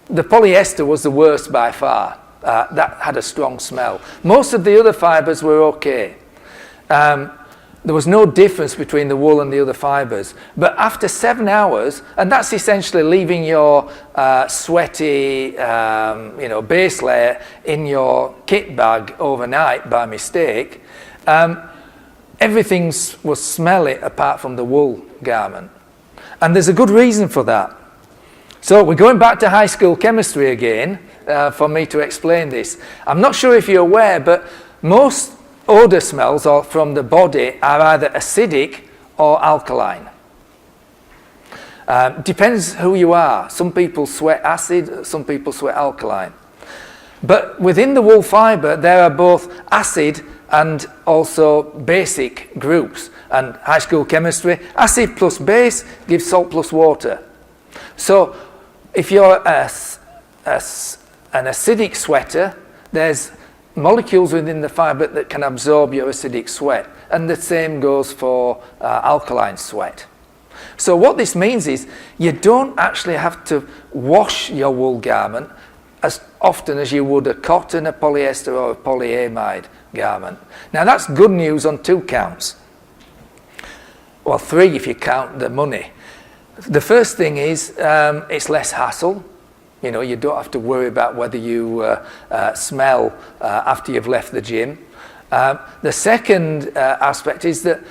polyester was the worst by far. That had a strong smell. Most of the other fibres were okay. there was no difference between the wool and the other fibres. But after 7 hours, and that's essentially leaving your sweaty, base layer in your kit bag overnight by mistake, everything was smelly apart from the wool garment. And there's a good reason for that. So we're going back to high school chemistry again for me to explain this. I'm not sure if you're aware, but most odour smells from the body are either acidic or alkaline. Depends who you are. Some people sweat acid, some people sweat alkaline. But within the wool fibre, there are both acid and also basic groups. And high school chemistry, acid plus base gives salt plus water. So if you're an acidic sweater, there's molecules within the fibre that can absorb your acidic sweat, and the same goes for alkaline sweat. So what this means is you don't actually have to wash your wool garment as often as you would a cotton, a polyester or a polyamide garment. Now that's good news on 2 counts. Well, 3 if you count the money. The first thing is it's less hassle. You know, you don't have to worry about whether you smell after you've left the gym. The second aspect is that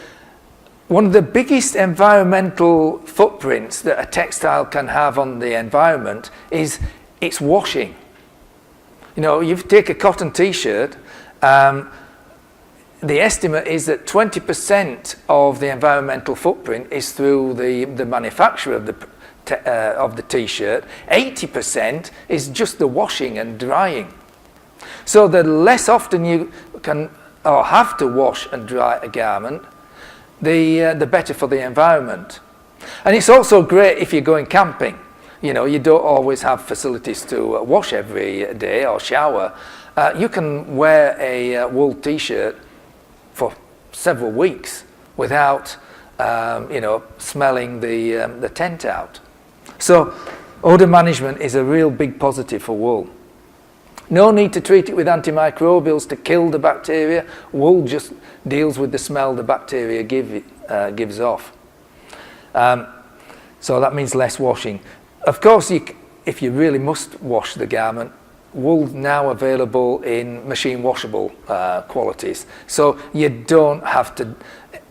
one of the biggest environmental footprints that a textile can have on the environment is its washing. You know, you take a cotton t-shirt, the estimate is that 20% of the environmental footprint is through the manufacture of the t-shirt. 80% is just the washing and drying. So the less often you can or have to wash and dry a garment, the better for the environment. And it's also great if you're going camping. You know, you don't always have facilities to wash every day or shower. You can wear a wool t-shirt for several weeks without smelling the tent out. So odour management is a real big positive for wool. No need to treat it with antimicrobials to kill the bacteria. Wool just deals with the smell the bacteria gives off. So that means less washing. Of course, if you really must wash the garment, wool now available in machine washable qualities. So you don't have to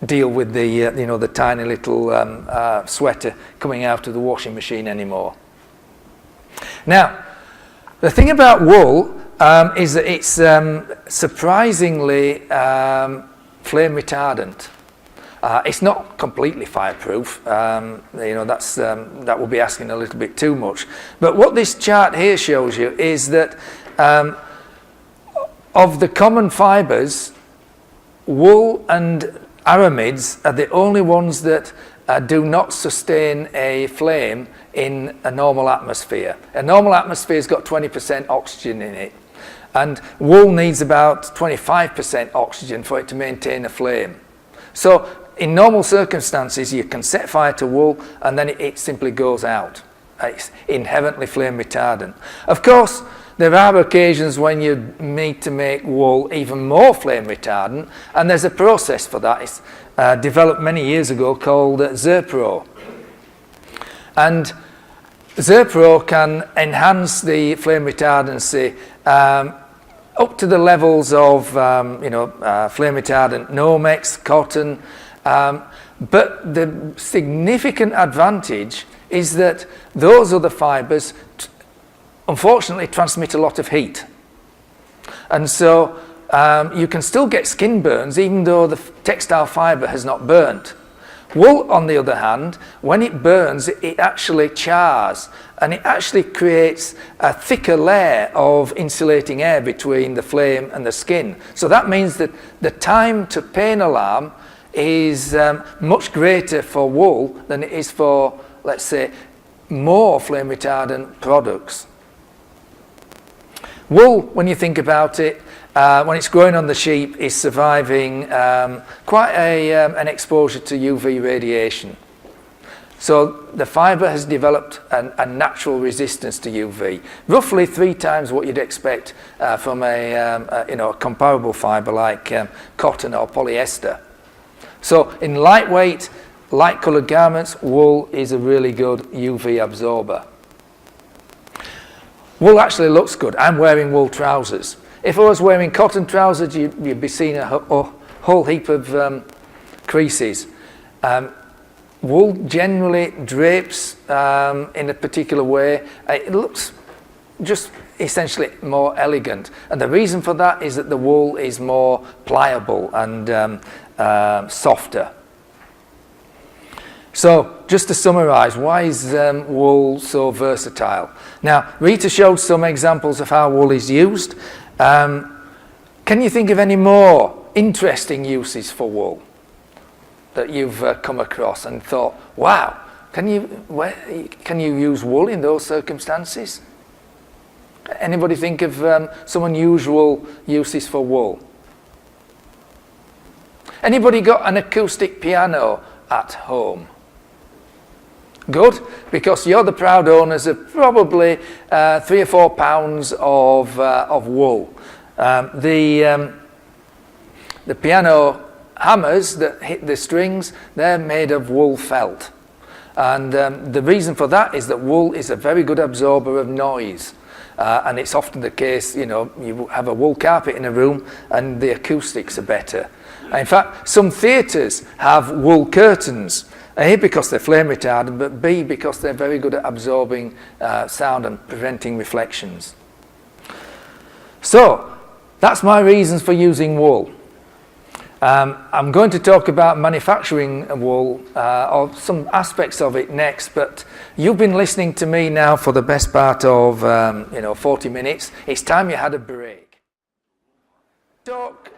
deal with the tiny little sweater coming out of the washing machine anymore. Now, the thing about wool is that it's surprisingly flame retardant. It's not completely fireproof. That would be asking a little bit too much. But what this chart here shows you is that of the common fibres, wool and aramids are the only ones that do not sustain a flame in a normal atmosphere. A normal atmosphere has got 20% oxygen in it, and wool needs about 25% oxygen for it to maintain a flame. So in normal circumstances, you can set fire to wool and then it simply goes out. It's inherently flame retardant. Of course, there are occasions when you need to make wool even more flame retardant, and there's a process for that. It's developed many years ago called Zerpro. And Zerpro can enhance the flame retardancy up to the levels of flame retardant Nomex, cotton, but the significant advantage is that those other fibres unfortunately transmit a lot of heat, and so you can still get skin burns even though the textile fibre has not burnt. Wool, on the other hand, when it burns, it actually chars, and it actually creates a thicker layer of insulating air between the flame and the skin. So that means that the time to pain alarm is much greater for wool than it is for, let's say, more flame retardant products. Wool, when you think about it, when it's growing on the sheep, is surviving quite an exposure to UV radiation. So the fibre has developed a natural resistance to UV, roughly 3 times what you'd expect from a comparable fibre like cotton or polyester. So in lightweight, light coloured garments, wool is a really good UV absorber. Wool actually looks good. I'm wearing wool trousers. If I was wearing cotton trousers, you'd be seeing a whole heap of creases. Wool generally drapes in a particular way. It looks just essentially more elegant, and the reason for that is that the wool is more pliable and softer. So just to summarise, why is wool so versatile? Now, Rita showed some examples of how wool is used. Can you think of any more interesting uses for wool that you've come across and thought, wow, can you use wool in those circumstances? Anybody think of some unusual uses for wool? Anybody got an acoustic piano at home? Good, because you're the proud owners of probably 3 or 4 pounds of wool. The piano hammers that hit the strings, they're made of wool felt. And the reason for that is that wool is a very good absorber of noise. And it's often the case, you know, you have a wool carpet in a room and the acoustics are better. In fact, some theatres have wool curtains, A, because they're flame retardant, but B, because they're very good at absorbing sound and preventing reflections. So, that's my reasons for using wool. I'm going to talk about manufacturing wool, or some aspects of it next, but you've been listening to me now for the best part of 40 minutes. It's time you had a break. Talk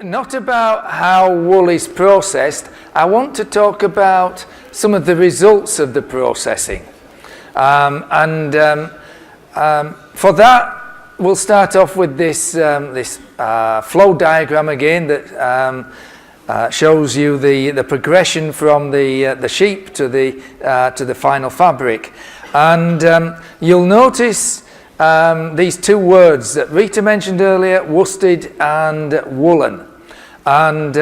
not about how wool is processed. I want to talk about some of the results of the processing. For that, we'll start off with this flow diagram again that shows you the progression from the sheep to the final fabric. And you'll notice these two words that Rita mentioned earlier, worsted and woolen. And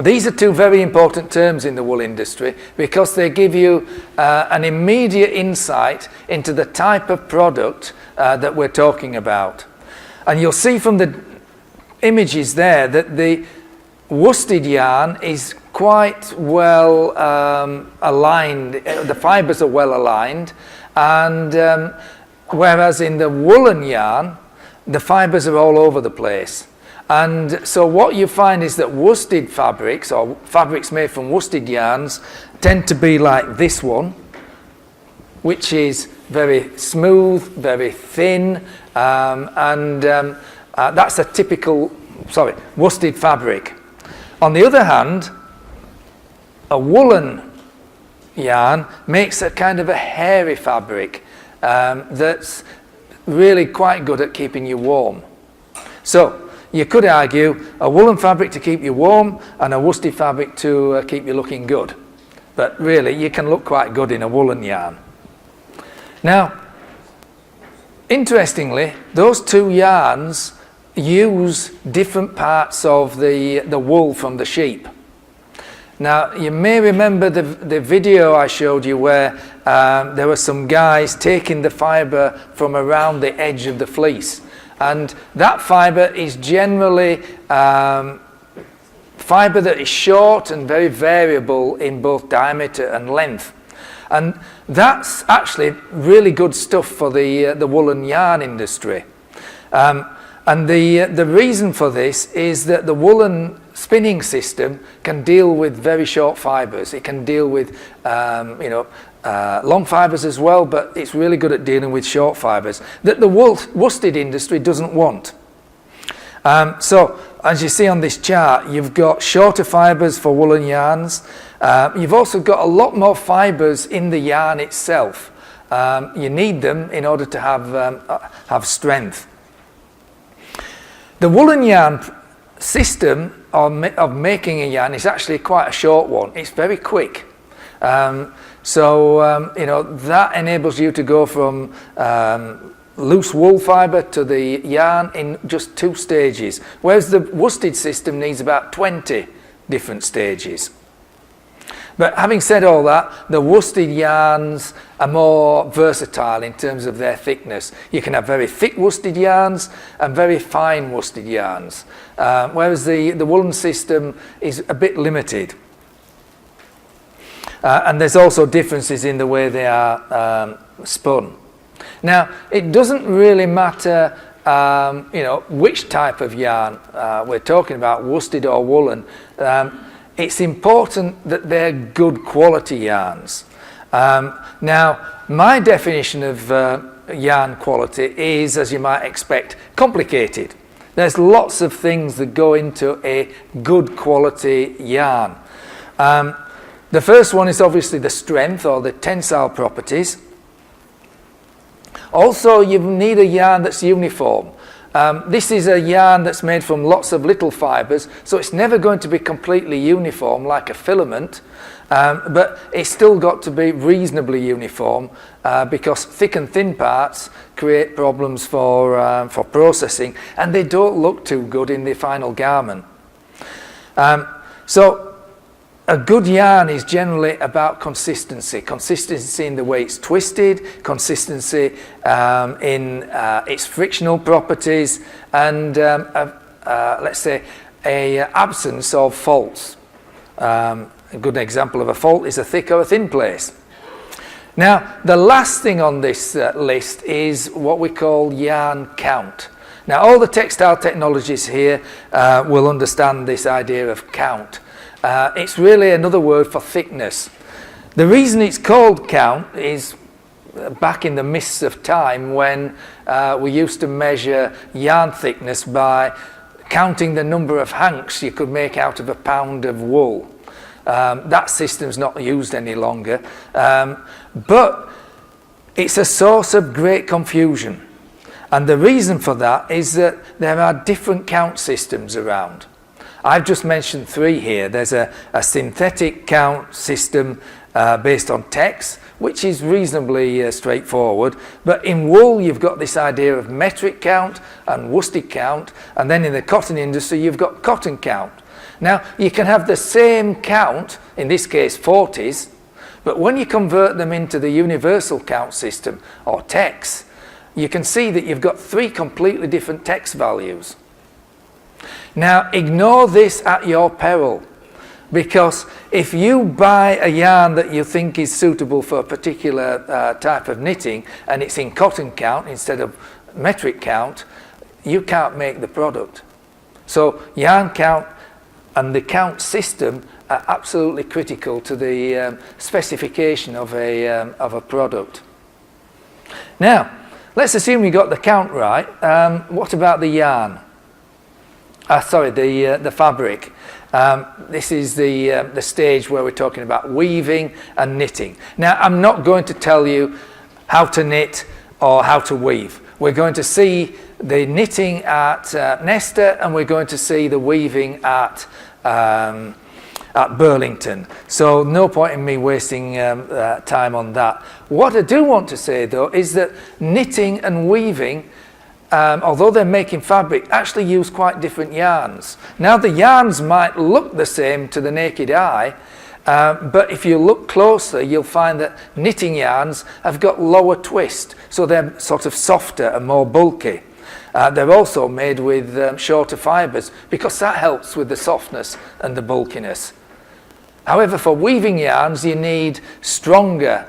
these are two very important terms in the wool industry because they give you an immediate insight into the type of product that we're talking about. And you'll see from the images there that the worsted yarn is quite well aligned, the fibres are well aligned, and whereas in the woolen yarn, the fibres are all over the place. And so what you find is that worsted fabrics, or fabrics made from worsted yarns, tend to be like this one, which is very smooth, very thin, that's a typical, worsted fabric. On the other hand, a woolen yarn makes a kind of a hairy fabric that's really quite good at keeping you warm. So you could argue a woolen fabric to keep you warm and a worsted fabric to keep you looking good. But really, you can look quite good in a woolen yarn. Now, interestingly, those two yarns use different parts of the wool from the sheep. Now, you may remember the video I showed you where there were some guys taking the fibre from around the edge of the fleece. And that fibre is generally fibre that is short and very variable in both diameter and length. And that's actually really good stuff for the woolen yarn industry. And the reason for this is that the woolen spinning system can deal with very short fibres. It can deal with long fibres as well, but it's really good at dealing with short fibres that the worsted industry doesn't want. So as you see on this chart, you've got shorter fibres for woolen yarns. You've also got a lot more fibres in the yarn itself. You need them in order to have strength. The woolen yarn system of making a yarn is actually quite a short one. It's very quick. That enables you to go from loose wool fibre to the yarn in just 2 stages, whereas the worsted system needs about 20 different stages. But having said all that, the worsted yarns are more versatile in terms of their thickness. You can have very thick worsted yarns and very fine worsted yarns, whereas the woolen system is a bit limited. And there's also differences in the way they are spun. Now, it doesn't really matter which type of yarn we're talking about, worsted or woolen. It's important that they're good quality yarns. Now, my definition of yarn quality is, as you might expect, complicated. There's lots of things that go into a good quality yarn. The first one is obviously the strength or the tensile properties. Also, you need a yarn that's uniform. This is a yarn that's made from lots of little fibres, so it's never going to be completely uniform like a filament, but it's still got to be reasonably uniform because thick and thin parts create problems for processing, and they don't look too good in the final garment. So a good yarn is generally about consistency in the way it's twisted, consistency in its frictional properties, and let's say a absence of faults. A good example of a fault is a thick or a thin place. Now, the last thing on this list is what we call yarn count. Now, all the textile technologists here will understand this idea of count. It's really another word for thickness. The reason it's called count is back in the mists of time when we used to measure yarn thickness by counting the number of hanks you could make out of a pound of wool. That system's not used any longer, but it's a source of great confusion. And the reason for that is that there are different count systems around. I've just mentioned three here. There's a synthetic count system based on text, which is reasonably straightforward. But in wool, you've got this idea of metric count and worsted count. And then in the cotton industry, you've got cotton count. Now, you can have the same count, in this case 40s, but when you convert them into the universal count system, or text, you can see that you've got three completely different text values. Now, ignore this at your peril, because if you buy a yarn that you think is suitable for a particular type of knitting and it's in cotton count instead of metric count, you can't make the product. So yarn count and the count system are absolutely critical to the specification of a product. Now, let's assume you got the count right. What about the yarn? The fabric. This is the stage where we're talking about weaving and knitting. Now, I'm not going to tell you how to knit or how to weave. We're going to see the knitting at Nesta, and we're going to see the weaving at Burlington. So no point in me wasting time on that. What I do want to say, though, is that knitting and weaving, although they're making fabric, actually use quite different yarns. Now, the yarns might look the same to the naked eye, but if you look closer, you'll find that knitting yarns have got lower twist, so they're sort of softer and more bulky. They're also made with shorter fibres, because that helps with the softness and the bulkiness. However, for weaving yarns, you need stronger,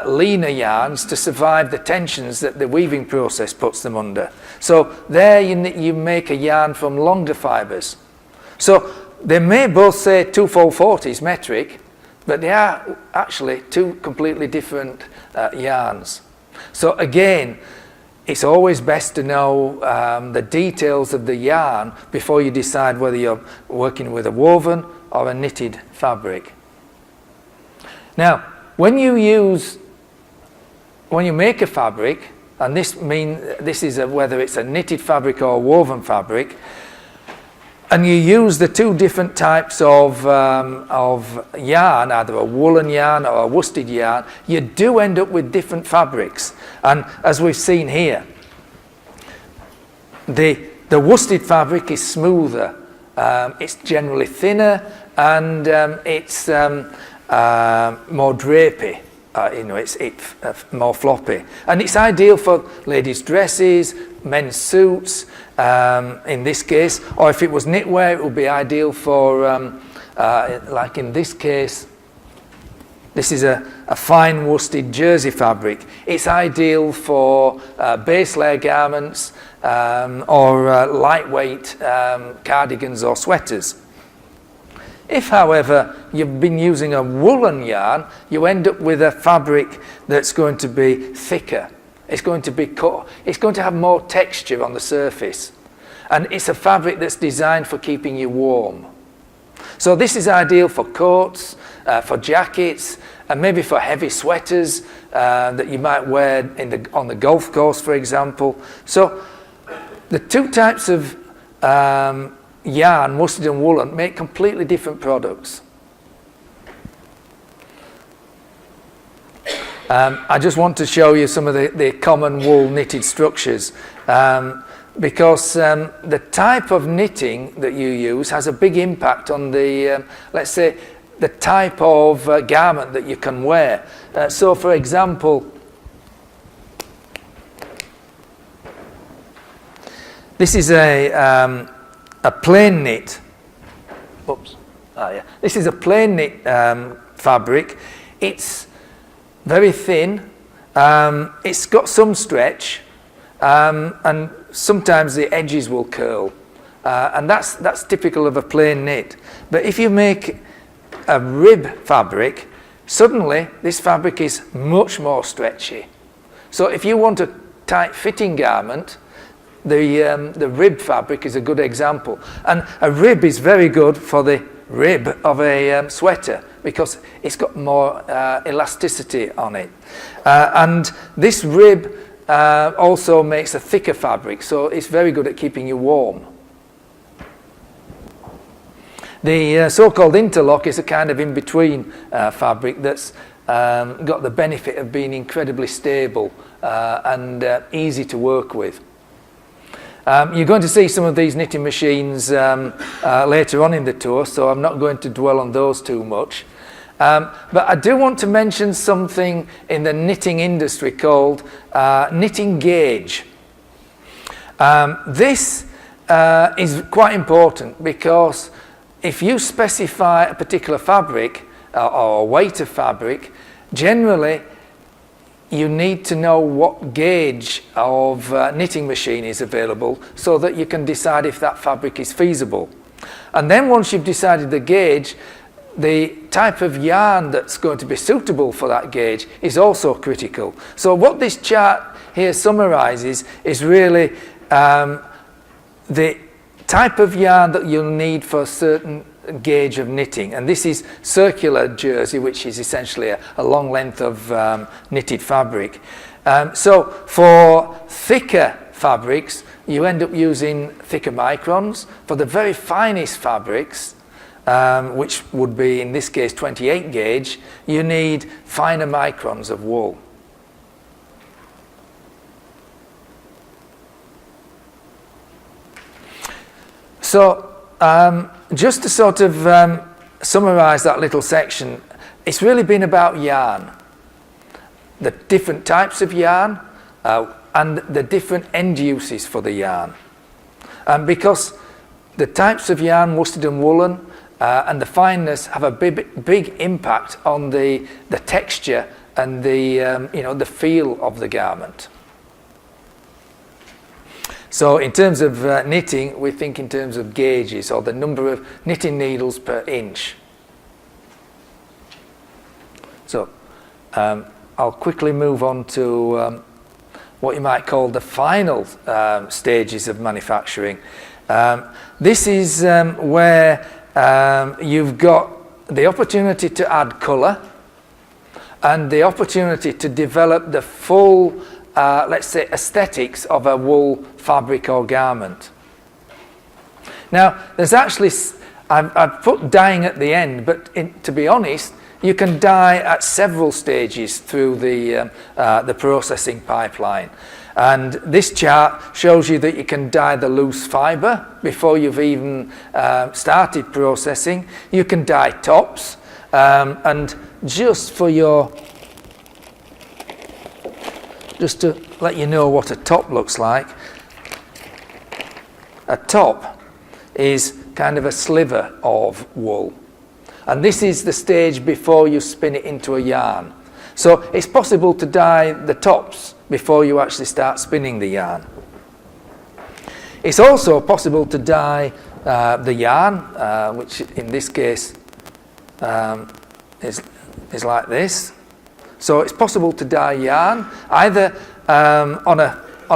leaner yarns to survive the tensions that the weaving process puts them under. So there you make a yarn from longer fibres. So they may both say 2x40s metric, but they are actually two completely different yarns. So again, it's always best to know the details of the yarn before you decide whether you're working with a woven or a knitted fabric. Now, when you make a fabric, and this is whether it's a knitted fabric or a woven fabric, and you use the two different types of yarn, either a woolen yarn or a worsted yarn, you do end up with different fabrics. And as we've seen here, the worsted fabric is smoother. It's generally thinner, and it's more drapey. It's more floppy, and it's ideal for ladies' dresses, men's suits, in this case, or if it was knitwear, it would be ideal for, like in this case, this is a fine worsted jersey fabric. It's ideal for base layer garments or lightweight cardigans or sweaters. If, however, you've been using a woolen yarn, you end up with a fabric that's going to be thicker. It's going to be it's going to have more texture on the surface. And it's a fabric that's designed for keeping you warm. So this is ideal for coats, for jackets, and maybe for heavy sweaters that you might wear on the golf course, for example. So the two types of yarn, worsted and woolen, make completely different products. I just want to show you some of the common wool knitted structures, because the type of knitting that you use has a big impact on the, let's say, the type of garment that you can wear. So, for example, this is a plain knit. Oops. Oh, yeah. This is a plain knit fabric. It's very thin. It's got some stretch, and sometimes the edges will curl, and that's typical of a plain knit. But if you make a rib fabric, suddenly this fabric is much more stretchy. So if you want a tight fitting garment, the rib fabric is a good example. And a rib is very good for the rib of a sweater because it's got more elasticity on it. And this rib also makes a thicker fabric, so it's very good at keeping you warm. The so-called interlock is a kind of in-between fabric that's got the benefit of being incredibly stable and easy to work with. You're going to see some of these knitting machines later on in the tour, so I'm not going to dwell on those too much. But I do want to mention something in the knitting industry called knitting gauge. This is quite important because if you specify a particular fabric or weight of fabric, generally you need to know what gauge of knitting machine is available so that you can decide if that fabric is feasible. And then once you've decided the gauge, the type of yarn that's going to be suitable for that gauge is also critical. So what this chart here summarizes is really the type of yarn that you'll need for a certain gauge of knitting, and this is circular jersey, which is essentially a long length of knitted fabric. So for thicker fabrics, you end up using thicker microns. For the very finest fabrics, which would be in this case 28 gauge, you need finer microns of wool. So just to sort of summarize that little section, it's really been about yarn, the different types of yarn and the different end uses for the yarn. Because the types of yarn, worsted and woolen, and the fineness have a big impact on the texture and the feel of the garment. So in terms of knitting, we think in terms of gauges, or the number of knitting needles per inch. So I'll quickly move on to what you might call the final stages of manufacturing. This is where you've got the opportunity to add colour and the opportunity to develop the full let's say aesthetics of a wool fabric or garment. Now there's actually, I've put dyeing at the end, but to be honest, you can dye at several stages through the processing pipeline. And this chart shows you that you can dye the loose fibre before you've even started processing. You can dye tops, and just to let you know what a top looks like, a top is kind of a sliver of wool. And this is the stage before you spin it into a yarn. So it's possible to dye the tops before you actually start spinning the yarn. It's also possible to dye the yarn, which in this case is like this. So it's possible to dye yarn either on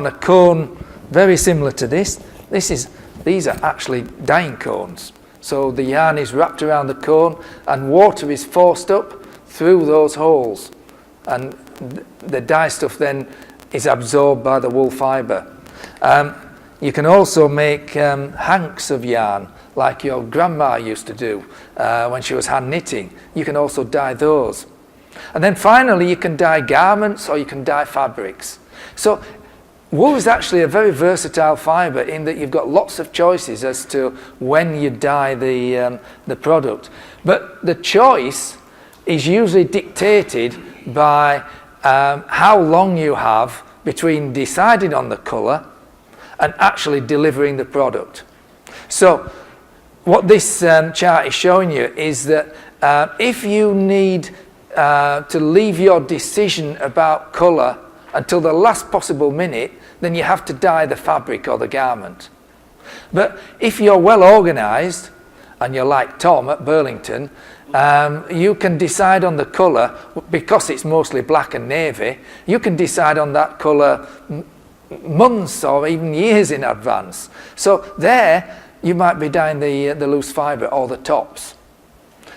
a cone very similar to this. These are actually dyeing cones. So the yarn is wrapped around the cone and water is forced up through those holes, and the dye stuff then is absorbed by the wool fibre. You can also make hanks of yarn like your grandma used to do when she was hand knitting. You can also dye those. And then finally you can dye garments or you can dye fabrics. So wool is actually a very versatile fibre in that you've got lots of choices as to when you dye the product. But the choice is usually dictated by how long you have between deciding on the colour and actually delivering the product. So what this chart is showing you is that if you need to leave your decision about colour until the last possible minute, then you have to dye the fabric or the garment. But if you're well organised, and you're like Tom at Burlington, you can decide on the colour, because it's mostly black and navy, you can decide on that colour months or even years in advance. So there, you might be dyeing the loose fibre or the tops.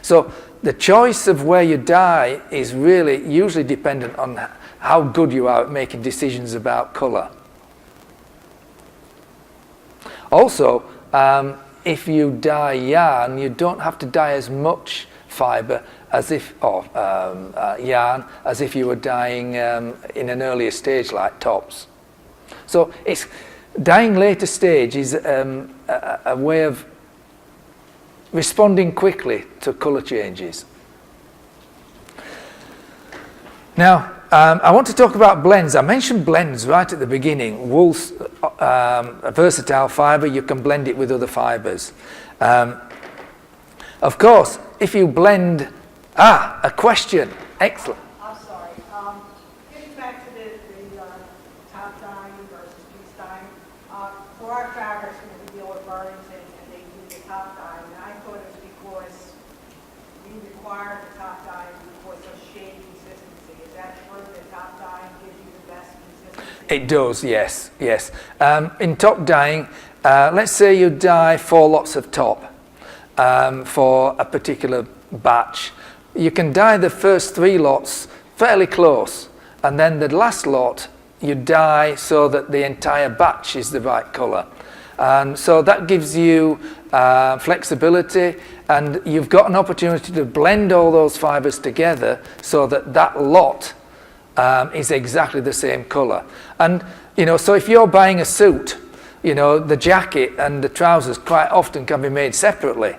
So the choice of where you dye is really usually dependent on how good you are at making decisions about colour. Also, if you dye yarn, you don't have to dye as much fibre as if, or yarn, as if you were dyeing in an earlier stage like tops. So it's dyeing later stage is a way of responding quickly to colour changes. Now, I want to talk about blends. I mentioned blends right at the beginning. Wool's a versatile fibre. You can blend it with other fibres. Of course, if you blend... a question. Excellent. I'm sorry. Getting back to the top dyeing versus piece dyeing, for our fabrics, we deal with Burlington and they do the top dyeing. And I thought it was because we require the top dyeing because of shade consistency. Is that true? The top dyeing gives you the best consistency? It does, yes, yes. In top dyeing, let's say you dye 4 lots of top for a particular batch. You can dye the first 3 lots fairly close, and then the last lot you dye so that the entire batch is the right colour. And so that gives you flexibility, and you've got an opportunity to blend all those fibres together so that that lot is exactly the same colour. And so if you're buying a suit, the jacket and the trousers quite often can be made separately.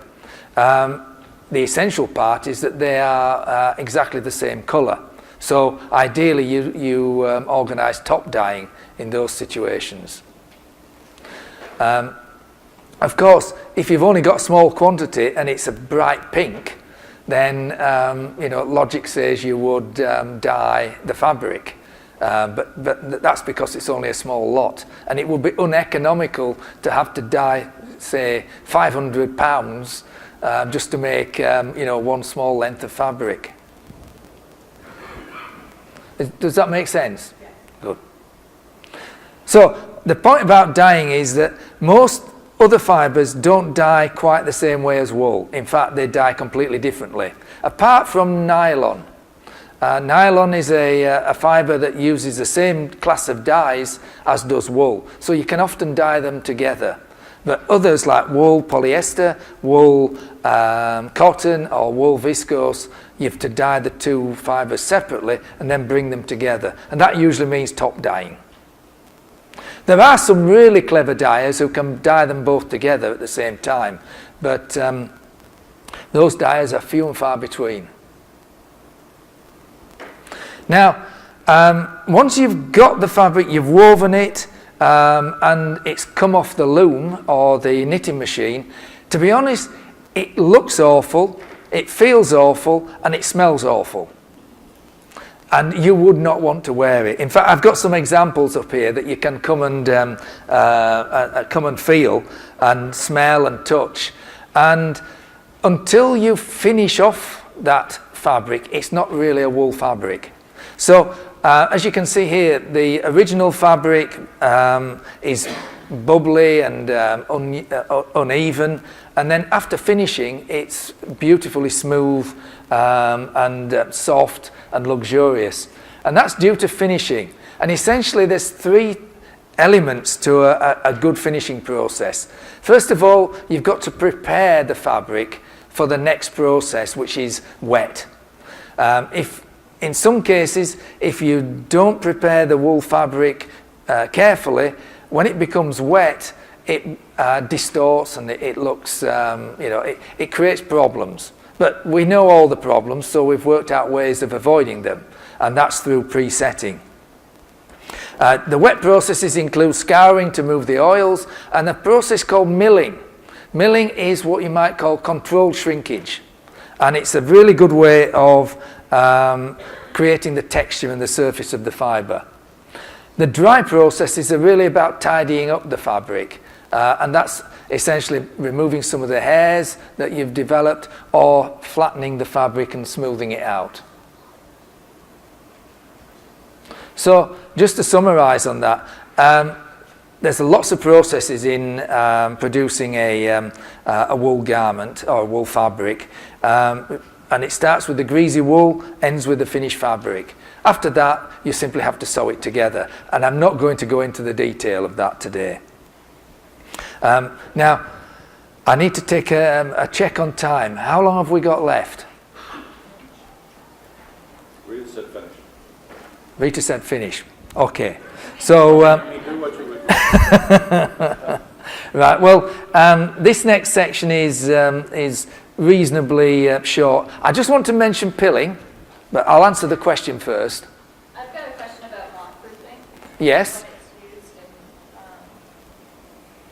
The essential part is that they are exactly the same colour. So ideally you organise top dyeing in those situations. Of course, if you've only got a small quantity and it's a bright pink, then logic says you would dye the fabric. But that's because it's only a small lot, and it would be uneconomical to have to dye, say, 500 pounds just to make one small length of fabric. Does that make sense? Yes. Good. So the point about dyeing is that most other fibres don't dye quite the same way as wool. In fact, they dye completely differently. Apart from nylon. Nylon is a fibre that uses the same class of dyes as does wool. So you can often dye them together. But others like wool polyester, wool cotton or wool viscose you have to dye the two fibres separately and then bring them together, and that usually means top dyeing. There are some really clever dyers who can dye them both together at the same time, but those dyers are few and far between. Now, once you've got the fabric, you've woven it, and it's come off the loom or the knitting machine, to be honest, it looks awful, it feels awful, and it smells awful. And you would not want to wear it. In fact, I've got some examples up here that you can come and feel and smell and touch. And until you finish off that fabric, it's not really a wool fabric. So, as you can see here, the original fabric is bubbly and uneven, and then after finishing, it's beautifully smooth and soft and luxurious, and that's due to finishing. And essentially there's three elements to a good finishing process. First of all, you've got to prepare the fabric for the next process, which is wet. In some cases, if you don't prepare the wool fabric carefully, when it becomes wet, it distorts and it looks, it creates problems. But we know all the problems, so we've worked out ways of avoiding them, and that's through pre-setting. The wet processes include scouring to remove the oils, and a process called milling. Milling is what you might call controlled shrinkage, and it's a really good way of creating the texture and the surface of the fibre. The dry processes are really about tidying up the fabric, and that's essentially removing some of the hairs that you've developed or flattening the fabric and smoothing it out. So just to summarise on that, there's lots of processes in producing a wool garment or a wool fabric, and it starts with the greasy wool, ends with the finished fabric. After that, you simply have to sew it together, and I'm not going to go into the detail of that today. Now, I need to take a check on time. How long have we got left? Rita said finish. Rita said finish. Okay. So, Do what you would. right. Well, this next section is reasonably short. I just want to mention pilling, but I'll answer the question first. I've got a question about moth proofing. Yes. When it's used and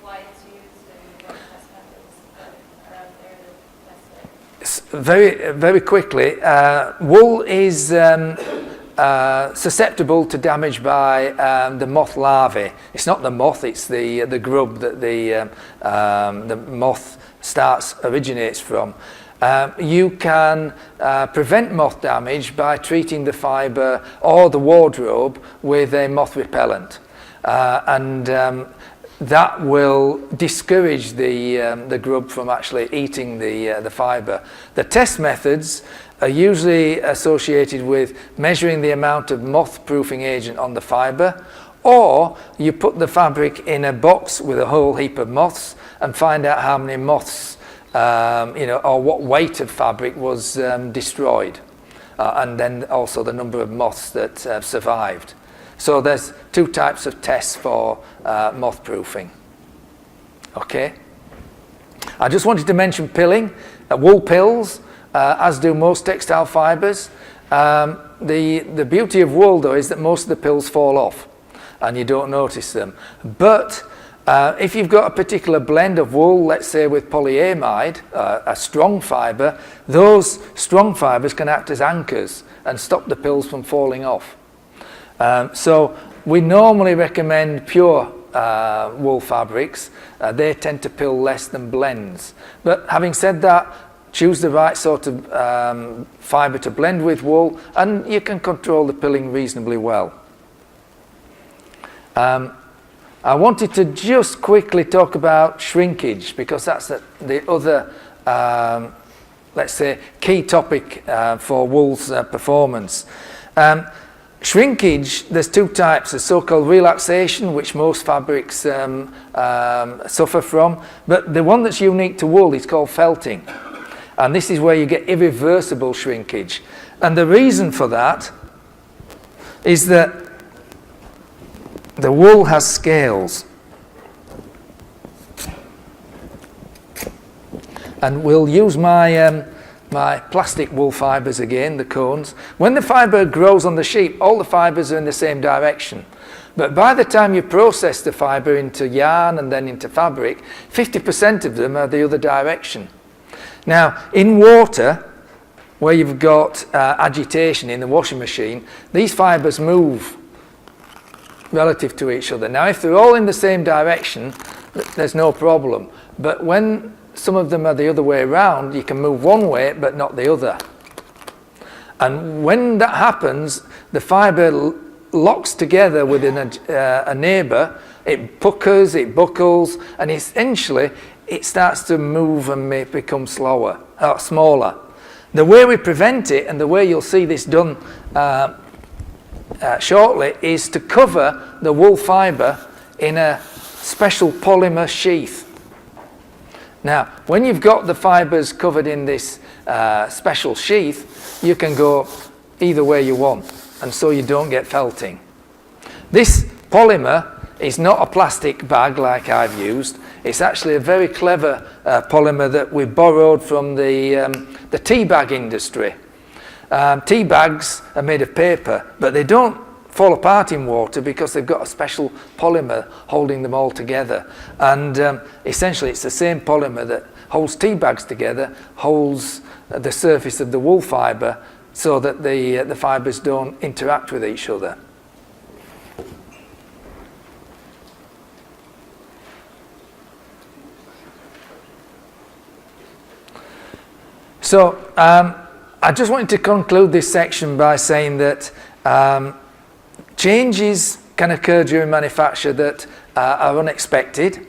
why it's used and what test methods that are out there to test it. Very, very quickly, wool is susceptible to damage by the moth larvae. It's not the moth; it's the grub that the moth originates from. You can prevent moth damage by treating the fibre or the wardrobe with a moth repellent, and that will discourage the grub from actually eating the fibre. The test methods are usually associated with measuring the amount of moth-proofing agent on the fibre, or you put the fabric in a box with a whole heap of moths and find out how many moths, or what weight of fabric was destroyed, and then also the number of moths that survived. So there's two types of tests for moth-proofing. Okay. I just wanted to mention pilling. Wool pills, as do most textile fibres. The beauty of wool, though, is that most of the pills fall off and you don't notice them. But if you've got a particular blend of wool, let's say with polyamide, a strong fibre, those strong fibres can act as anchors and stop the pills from falling off. So we normally recommend pure wool fabrics. They tend to pill less than blends. But having said that, choose the right sort of fibre to blend with wool, and you can control the pilling reasonably well. I wanted to just quickly talk about shrinkage, because that's the other, let's say, key topic for wool's performance. Shrinkage, there's two types. There's so-called relaxation, which most fabrics suffer from, but the one that's unique to wool is called felting. And this is where you get irreversible shrinkage. And the reason for that is that the wool has scales. And we'll use my my plastic wool fibres again, the cones. When the fibre grows on the sheep, all the fibres are in the same direction. But by the time you process the fibre into yarn and then into fabric, 50% of them are the other direction. Now, in water, where you've got agitation in the washing machine, these fibres move relative to each other. Now, if they're all in the same direction, there's no problem. But when some of them are the other way around, you can move one way but not the other. And when that happens, the fibre locks together within a neighbour, it puckers, it buckles, and essentially it starts to move and may become smaller. The way we prevent it, and the way you'll see this done shortly, is to cover the wool fibre in a special polymer sheath. Now, when you've got the fibres covered in this special sheath, you can go either way you want, and so you don't get felting. This polymer is not a plastic bag like I've used. It's actually a very clever polymer that we borrowed from the tea bag industry. Tea bags are made of paper, but they don't fall apart in water because they've got a special polymer holding them all together. And essentially it's the same polymer that holds tea bags together, holds the surface of the wool fibre so that the fibres don't interact with each other. So I just wanted to conclude this section by saying that changes can occur during manufacture that are unexpected,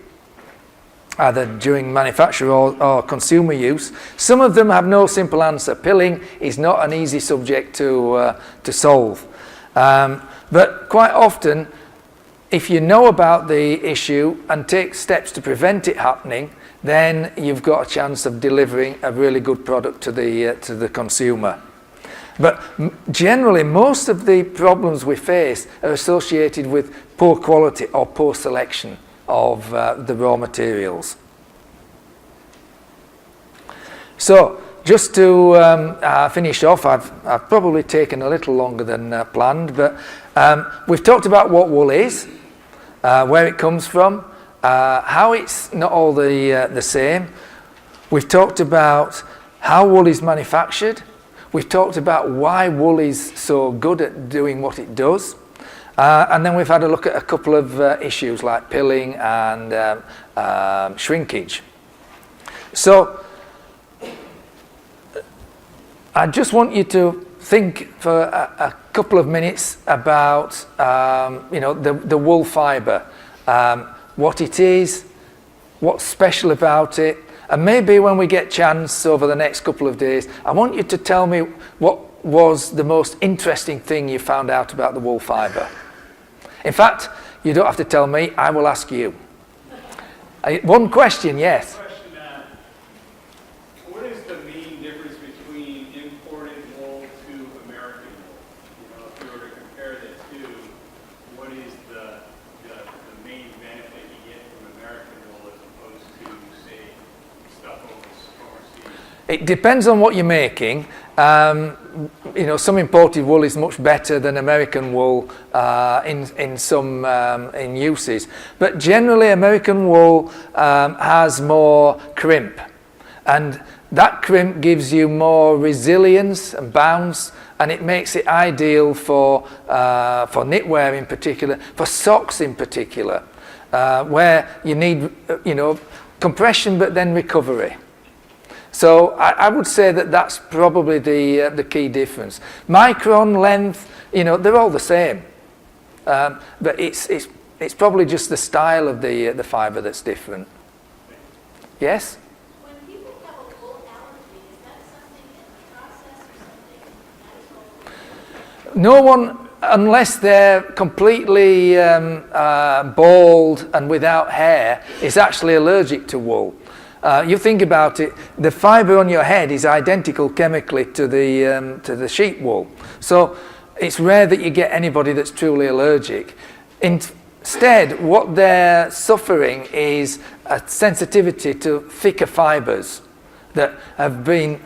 either during manufacture or consumer use. Some of them have no simple answer. Pilling is not an easy subject to solve. But quite often, if you know about the issue and take steps to prevent it happening, then you've got a chance of delivering a really good product to the consumer. But generally, most of the problems we face are associated with poor quality or poor selection of the raw materials. So, just to finish off, I've probably taken a little longer than planned, but we've talked about what wool is, where it comes from, how it's not all the same. We've talked about how wool is manufactured. We've talked about why wool is so good at doing what it does. And then we've had a look at a couple of issues like pilling and shrinkage. So I just want you to think for a couple of minutes about the wool fibre, what it is, what's special about it, and maybe when we get chance over the next couple of days, I want you to tell me what was the most interesting thing you found out about the wool fibre. In fact, you don't have to tell me, I will ask you. One question, yes. What is the main difference between imported wool to American wool? If you were to compare the two, what is the main benefit you get from American wool as opposed to, say, stuff overseas? It depends on what you're making. Some imported wool is much better than American wool in some uses, but generally American wool has more crimp, and that crimp gives you more resilience and bounce, and it makes it ideal for knitwear in particular, for socks in particular, where you need compression but then recovery. So I would say that that's probably the key difference. Micron, length, they're all the same, but it's probably just the style of the fibre that's different. Yes? When people have a wool allergy, is that something in the process or something natural? No one, unless they're completely bald and without hair, is actually allergic to wool. you think about it, the fibre on your head is identical chemically to the sheep wool. So it's rare that you get anybody that's truly allergic. Instead, what they're suffering is a sensitivity to thicker fibres that have been,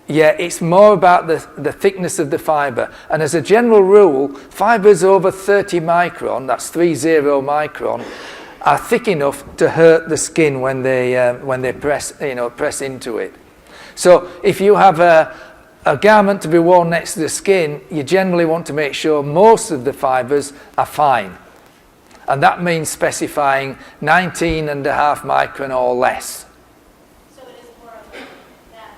it's more about the thickness of the fibre. And as a general rule, fibres over 30 micron, that's 30 micron, are thick enough to hurt the skin when they press into it. So if you have a garment to be worn next to the skin, you generally want to make sure most of the fibres are fine. And that means specifying 19.5 micron or less. So it is more of that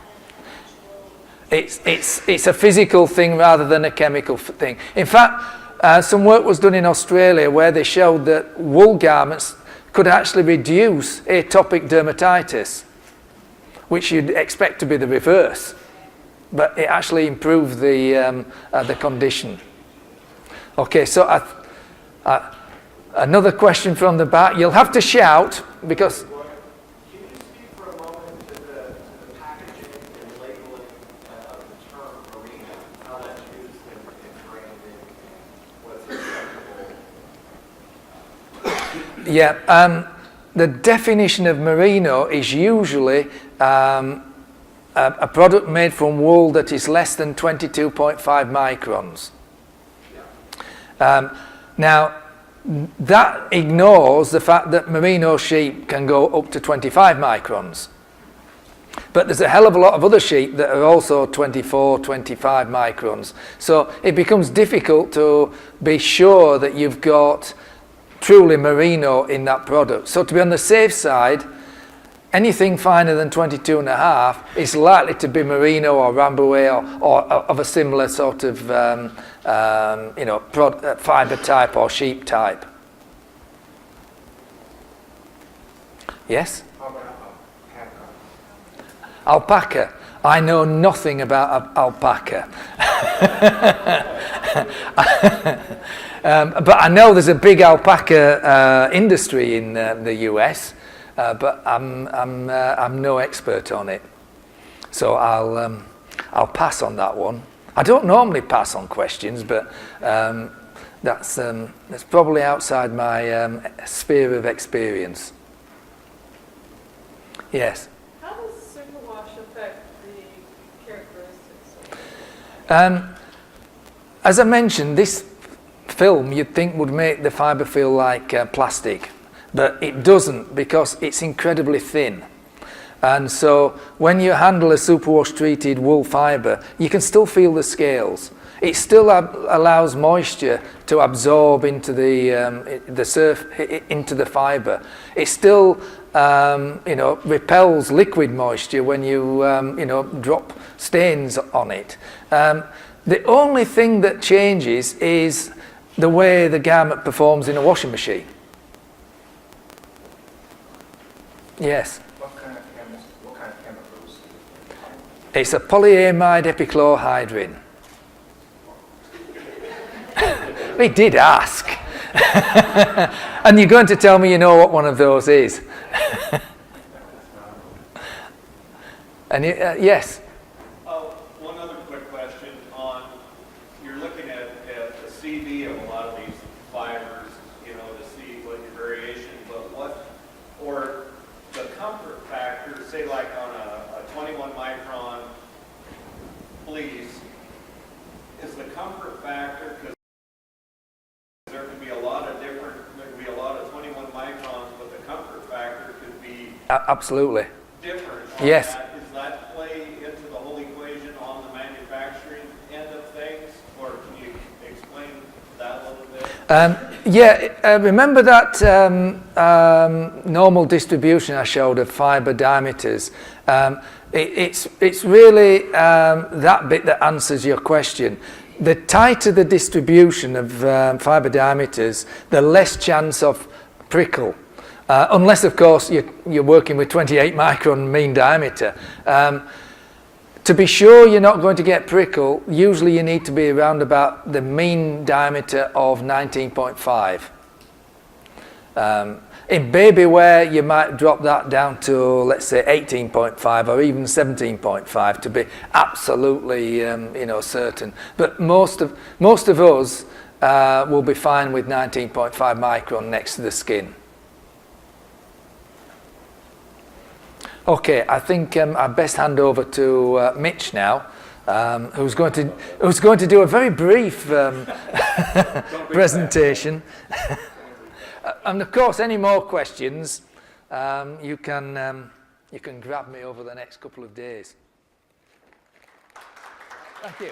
than an actual... It's a physical thing rather than a chemical thing. In fact, some work was done in Australia where they showed that wool garments could actually reduce atopic dermatitis, which you'd expect to be the reverse. But it actually improved the condition. Okay, so another question from the back. You'll have to shout because... Can you speak for a moment to the packaging and labeling of the term merino, how that's used in branding and what's acceptable? Yeah, the definition of merino is usually a product made from wool that is less than 22.5 microns. Now, that ignores the fact that merino sheep can go up to 25 microns. But there's a hell of a lot of other sheep that are also 24, 25 microns. So it becomes difficult to be sure that you've got truly merino in that product. So to be on the safe side, anything finer than 22.5 is likely to be merino or rambouillet or of a similar sort of fibre type or sheep type. Yes? How about alpaca? Alpaca. I know nothing about alpaca. But I know there's a big alpaca industry in the US. But I'm no expert on it, so I'll pass on that one. I don't normally pass on questions, but that's probably outside my sphere of experience. Yes. How does superwash affect the characteristics? As I mentioned, this film you'd think would make the fibre feel like plastic. But it doesn't, because it's incredibly thin. And so when you handle a superwash treated wool fibre, you can still feel the scales. It still allows moisture to absorb into into the fibre. It still repels liquid moisture when you drop stains on it. The only thing that changes is the way the garment performs in a washing machine. Yes. What kind of chemicals? It's a polyamide epichlorhydrin. We did ask. And you're going to tell me you know what one of those is. And yes. One other quick question on, you're looking at the CV of a lot of these fibers, to see what your variation, or the comfort factor, say like on a 21 micron fleece, is the comfort factor, because there could be a lot of 21 microns, but the comfort factor could be Absolutely. different. Yes. Does that play into the whole equation on the manufacturing end of things, or can you explain that a little bit? Remember that normal distribution I showed of fibre diameters? It's really that bit that answers your question. The tighter the distribution of fibre diameters, the less chance of prickle. Unless, of course, you're working with 28 micron mean diameter. To be sure you're not going to get prickle, usually you need to be around about the mean diameter of 19.5. In baby wear, you might drop that down to, let's say, 18.5 or even 17.5 to be absolutely, certain. But most of us will be fine with 19.5 micron next to the skin. Okay, I think I best hand over to Mitch now, who's going to do a very brief presentation. And of course, any more questions, you can grab me over the next couple of days. Thank you.